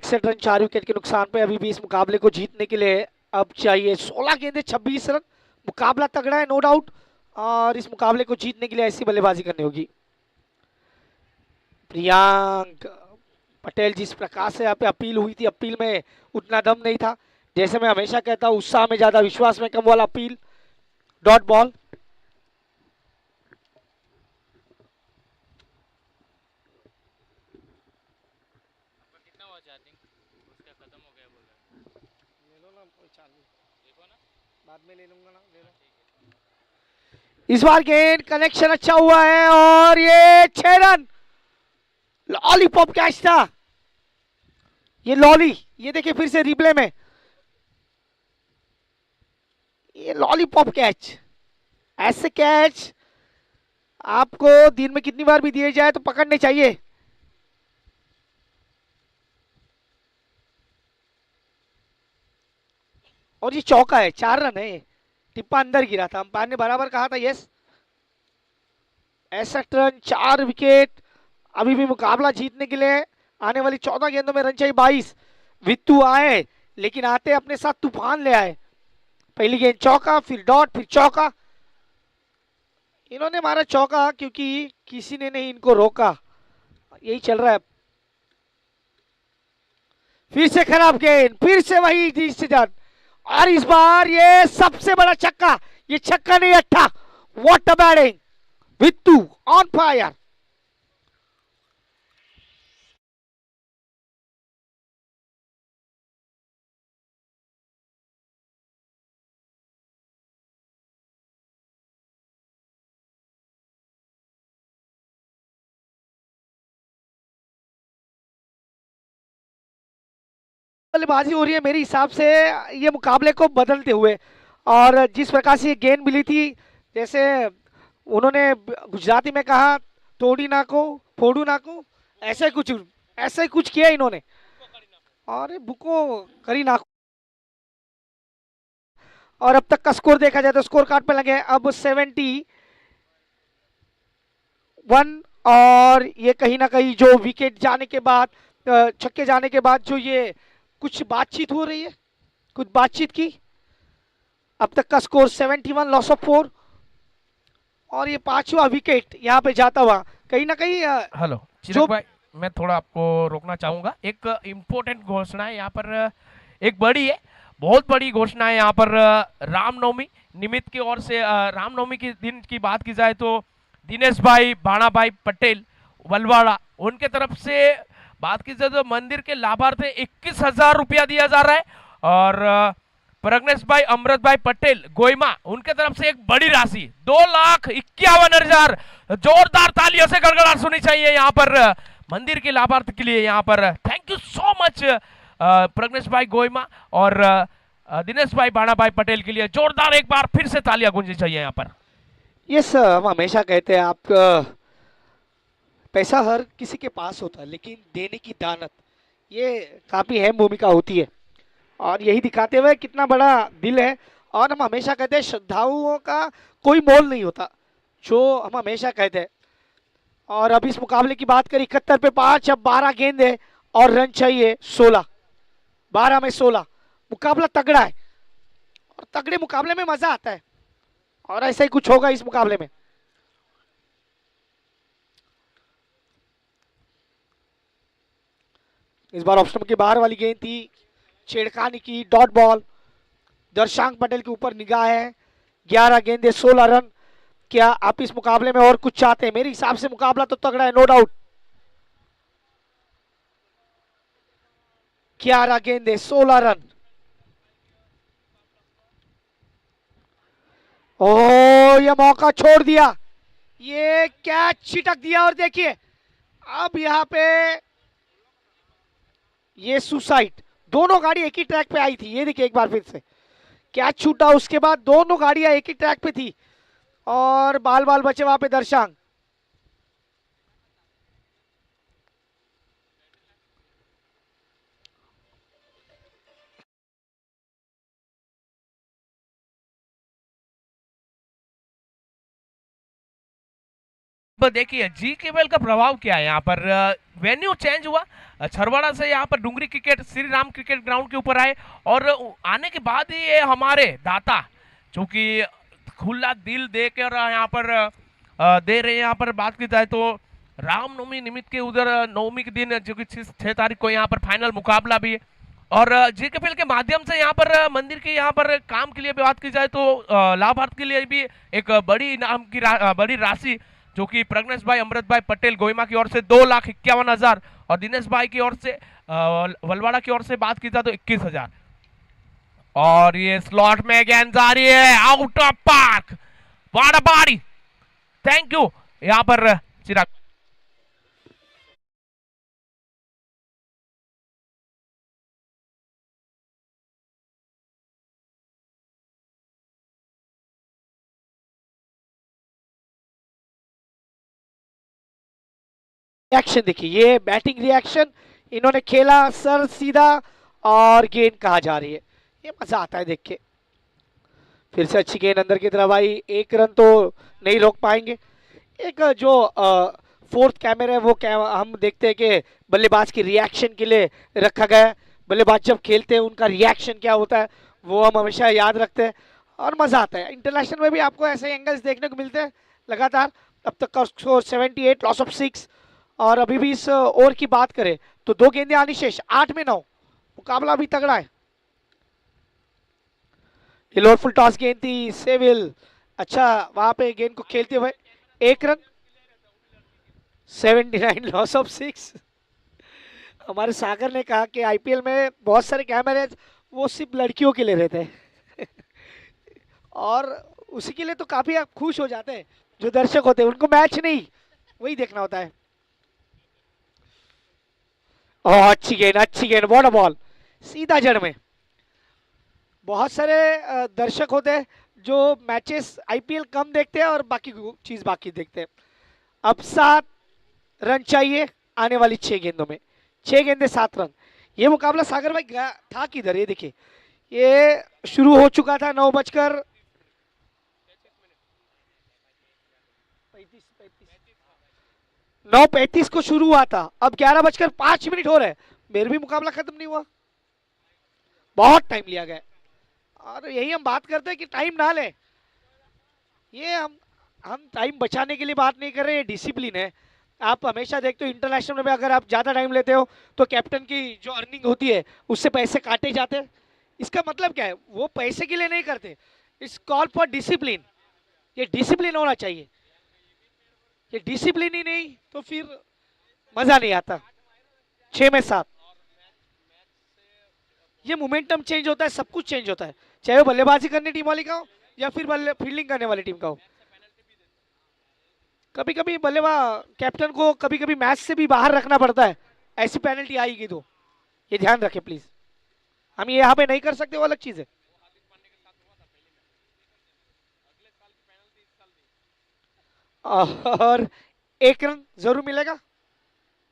रन 4 विकेट के नुकसान पे अभी भी इस मुकाबले को जीतने के लिए अब चाहिए 16 गेंदे 26 रन। मुकाबला तगड़ा है नो डाउट, और इस मुकाबले को जीतने के लिए ऐसी बल्लेबाजी करनी होगी। प्रियांक पटेल, जिस प्रकार से यहाँ पे अपील हुई थी, अपील में उतना दम नहीं था। जैसे मैं हमेशा कहता हूँ, उत्साह में ज्यादा विश्वास में कम वाला अपील। Dot ball. इस बार गेंद कनेक्शन अच्छा हुआ है और ये 6 रन। लॉलीपॉप कैच था ये, लॉली। ये देखिए फिर से रिप्ले में, ये लॉलीपॉप कैच। ऐसे कैच आपको दिन में कितनी बार भी दिए जाए तो पकड़ने चाहिए। और ये चौका है, 4 रन है। टिप्पा अंदर गिरा था, अंपायर ने बराबर कहा था। Yes, 61 run 4 wicket. अभी भी मुकाबला जीतने के लिए आने वाली 14 गेंदों में रन चाहिए 22। वित्तू आए, लेकिन आते अपने साथ तूफान ले आए। पहली गेंद चौका, फिर डॉट, फिर चौका। इन्होंने मारा चौका क्योंकि किसी ने नहीं इनको रोका, यही चल रहा है। फिर से खराब गेंद, फिर से वही डिसीजन। और इस बार ये सबसे बड़ा छक्का, ये छक्का नहीं अट्ठा। What a batting, Vittu on fire. बल्लेबाजी हो रही है मेरे हिसाब से ये मुकाबले को बदलते हुए। और जिस प्रकार से ये गेंद मिली थी, जैसे उन्होंने गुजराती में कहा, तोड़ी ना को फोड़ू ना को, ऐसे कुछ किया इन्होंने। और बुको करी ना। और अब तक का स्कोर देखा जाए तो स्कोर कार्ड पे लगे अब 70। 1 और ये कहीं ना कहीं जो विकेट जाने के बाद छक्के जाने के बाद जो ये कुछ बातचीत हो रही है, कुछ बातचीत की। अब तक का स्कोर 71 लॉस ऑफ 4 और ये 5वां विकेट यहाँ पे जाता हुआ कहीं ना कहीं हेलो चिराग भाई, मैं थोड़ा आपको रोकना चाहूंगा। एक इम्पोर्टेंट घोषणा है यहाँ पर, एक बड़ी है, बहुत बड़ी घोषणा है यहाँ पर। रामनवमी निमित्त की ओर से, रामनवमी के दिन की बात की जाए तो दिनेश भाई बाणा भाई पटेल वलवाड़ा, उनके तरफ से बात की जाए तो मंदिर के लाभार्थी 21,000 रुपया दिया जा रहा है। और प्रज्ञेश भाई अमृत भाई पटेल गोइमा, उनके तरफ से एक बड़ी राशि 2,51,000। जोरदार तालियों से गड़गड़ाहट सुनी चाहिए यहाँ पर मंदिर के लाभार्थी के लिए। यहाँ पर thank you so much Pradnyesh भाई गोइमा और दिनेश भाई बाणा भाई पटेल के लिए जोरदार एक बार फिर से तालियां गूंजनी चाहिए यहाँ पर। यस, हम हमेशा कहते हैं आप पैसा हर किसी के पास होता है, लेकिन देने की दानत ये काफी अहम भूमिका होती है और यही दिखाते हुए कितना बड़ा दिल है। और हम हमेशा कहते हैं श्रद्धालुओं का कोई मोल नहीं होता, जो हम हमेशा कहते हैं। और अब इस मुकाबले की बात करें 71 पे 5, अब 12 गेंद है और रन चाहिए 16, 12 में 16। मुकाबला तगड़ा है और तगड़े मुकाबले में मजा आता है और ऐसा ही कुछ होगा इस मुकाबले में। इस बार ऑप्शन के बाहर वाली गेंद थी, छेड़खानी की, डॉट बॉल। दर्शांक पटेल के ऊपर निगाह है। 11 गेंदे 16 रन। क्या आप इस मुकाबले में और कुछ चाहते हैं? मेरे हिसाब से मुकाबला तो तगड़ा है, नो डाउट। 11 गेंदे 16 रन। ओ ये मौका छोड़ दिया, ये कैच छिटक दिया और देखिए अब यहाँ पे ये सुसाइड। दोनों गाड़ी एक ही ट्रैक पे आई थी, ये देखिए एक बार फिर से कैच छूटा, उसके बाद दोनों गाड़ियां एक ही ट्रैक पे थी और बाल बाल बचे वहां पे दर्शांग। देखिए जी केवल का प्रभाव क्या है यहाँ पर। वेन्यू चेंज हुआ, छरवाड़ा से यहाँ पर Dungri cricket Shri Ram cricket ground के ऊपर आए और आने के बाद ही ये हमारे दाता जो कि खुला दिल दे कर यहाँ पर दे रहे हैं। यहाँ पर बात की जाए तो रामनवमी निमित्त के उधर नवमी के दिन जो कि 6 तारीख को यहाँ पर फाइनल मुकाबला भी है और जी केपीएल के माध्यम से यहाँ पर मंदिर के यहाँ पर काम के लिए भी बात की जाए तो लाभार्थी के लिए भी एक बड़ी इनाम की बड़ी राशि जो कि प्रज्ञेश भाई अमृत भाई पटेल गोइमा की ओर से 2,51,000 और दिनेश भाई की ओर से वलवाड़ा की ओर से बात की जाए तो 21,000। और ये स्लॉट में गेंद जा रही है आउट ऑफ पार्क, वाड़ा बाड़ी। थैंक यू यहाँ पर चिराग। रिएक्शन देखिए, ये बैटिंग रिएक्शन इन्होंने खेला सर सीधा और गेंद कहाँ जा रही है, ये मजा आता है देख के। फिर से अच्छी गेंद अंदर की तरफ आई, 1 रन तो नहीं रोक पाएंगे। एक जो फोर्थ कैमरा है वो हम देखते हैं कि बल्लेबाज की रिएक्शन के लिए रखा गया है। बल्लेबाज जब खेलते हैं उनका रिएक्शन क्या होता है वो हम हमेशा याद रखते हैं और मजा आता है। इंटरनेशनल में भी आपको ऐसे एंगल्स देखने को मिलते हैं लगातार। अब तक का स्कोर 78 लॉस ऑफ 6 और अभी भी इस ओवर की बात करें तो 2 गेंदें आनी शेष, 8 में 9। मुकाबला भी तगड़ा है। फुल टॉस गेंद थी, सेविल अच्छा वहां पे गेंद को खेलते हुए 1 रन। 79 loss of 6। हमारे सागर ने कहा कि आईपीएल में बहुत सारे कैमरे वो सिर्फ लड़कियों के लिए रहते हैं और उसी के लिए तो काफी आप खुश हो जाते हैं जो दर्शक होते हैं, उनको मैच नहीं वही देखना होता है। अच्छी गेंद बॉल बॉल सीधा जड़ में। बहुत सारे दर्शक होते हैं जो मैचेस आईपीएल कम देखते हैं और बाकी चीज बाकी देखते हैं। अब 7 रन चाहिए आने वाली 6 गेंदों में, 6 गेंदे 7 रन। ये मुकाबला सागर भाई था किधर, ये देखिए ये शुरू हो चुका था 9:35 9:35 को शुरू हुआ था, अब 11:05 हो रहे हैं, मेरे भी मुकाबला खत्म नहीं हुआ, बहुत टाइम लिया गया। और यही हम बात करते हैं कि टाइम ना ले, ये हम टाइम बचाने के लिए बात नहीं कर रहे, ये डिसिप्लिन है। आप हमेशा देखते हो इंटरनेशनल में अगर आप ज़्यादा टाइम लेते हो तो कैप्टन की जो अर्निंग होती है उससे पैसे काटे जाते हैं। इसका मतलब क्या है, वो पैसे के लिए नहीं करते, इट्स कॉल फॉर डिसिप्लिन। ये डिसिप्लिन होना चाहिए, ये डिसिप्लिन ही नहीं तो फिर मज़ा नहीं आता। 6 में 7 ये मोमेंटम चेंज होता है, सब कुछ चेंज होता है, चाहे वो बल्लेबाजी करने टीम वाली का हो या फिर फील्डिंग करने वाली टीम का हो। कभी कभी बल्लेबाज कैप्टन को कभी कभी मैच से भी बाहर रखना पड़ता है, ऐसी पेनल्टी आएगी तो ये ध्यान रखें प्लीज। हम ये यहाँ पे नहीं कर सकते, वो अलग चीज है। और 1 रन जरूर मिलेगा,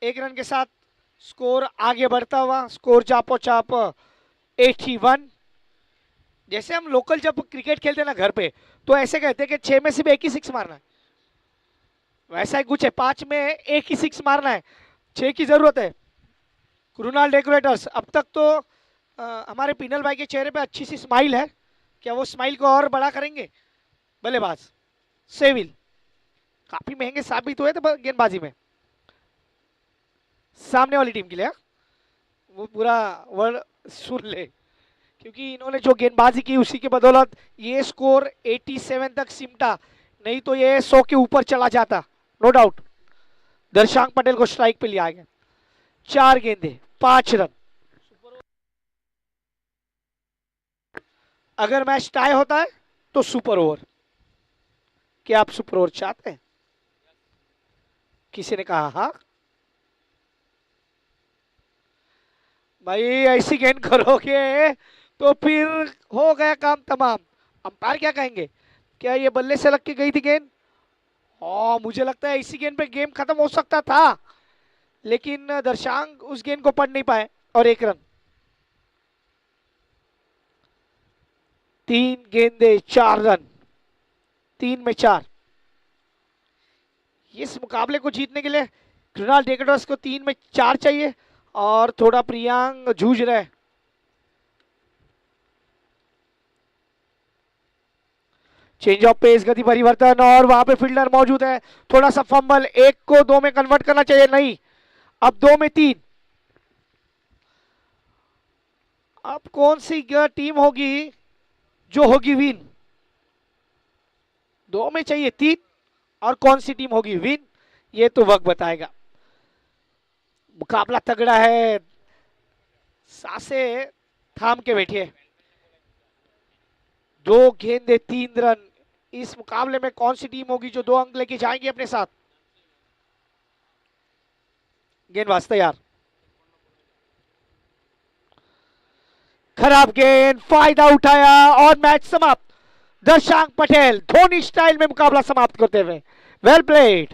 1 रन के साथ स्कोर आगे बढ़ता हुआ, स्कोर चापो चाप 81। जैसे हम लोकल जब क्रिकेट खेलते हैं ना घर पे, तो ऐसे कहते हैं कि 6 में सिर्फ 1 ही 6 मारना है, वैसा ही कुछ है, 5 में 1 ही 6 मारना है, 6 की जरूरत है। कृणाल डेकोरेटर्स अब तक तो हमारे पिनल भाई के चेहरे पे अच्छी सी स्माइल है, क्या वो स्माइल को और बड़ा करेंगे? बल्लेबाज सेविल काफी महंगे साबित हुए थे गेंदबाजी में सामने वाली टीम के लिए, वो पूरा वर्ड सुन ले, क्योंकि इन्होंने जो गेंदबाजी की उसी के बदौलत ये स्कोर 87 तक सिमटा, नहीं तो ये 100 के ऊपर चला जाता, नो डाउट। दर्शांक पटेल को स्ट्राइक पे लिया गया, 4 गेंदे 5 रन। अगर मैच टाई होता है तो सुपर ओवर, क्या आप सुपर ओवर चाहते हैं? किसी ने कहा हाँ भाई, ऐसी गेंद करोगे तो फिर हो गया काम तमाम। अंपायर क्या कहेंगे, क्या ये बल्ले से लग के गई थी गेंद? मुझे लगता है इसी गेंद पे गेम खत्म हो सकता था, लेकिन दर्शांक उस गेंद को पढ़ नहीं पाए और 1 रन। 3 गेंदे 4 रन, 3 में 4। इस मुकाबले को जीतने के लिए कृणाल डेकोरेटर्स को 3 में 4 चाहिए और थोड़ा प्रियांक जूझ रहे। चेंज ऑफ पेस, गति परिवर्तन, और वहां पे फील्डर मौजूद है, थोड़ा सा फंबल, 1 को 2 में कन्वर्ट करना चाहिए, नहीं, अब 2 में 3। अब कौन सी टीम होगी जो होगी विन? 2 में चाहिए 3, और कौन सी टीम होगी विन ये तो वक्त बताएगा। मुकाबला तगड़ा है, सांसें थाम के बैठिए। 2 गेंदे 3 रन, इस मुकाबले में कौन सी टीम होगी जो 2 अंक लेके जाएंगे अपने साथ? गेंदबाज तैयार, खराब गेंद, फायदा उठाया और मैच समाप्त। दर्शांक पटेल धोनी स्टाइल में मुकाबला समाप्त करते हुए, वेल प्लेड।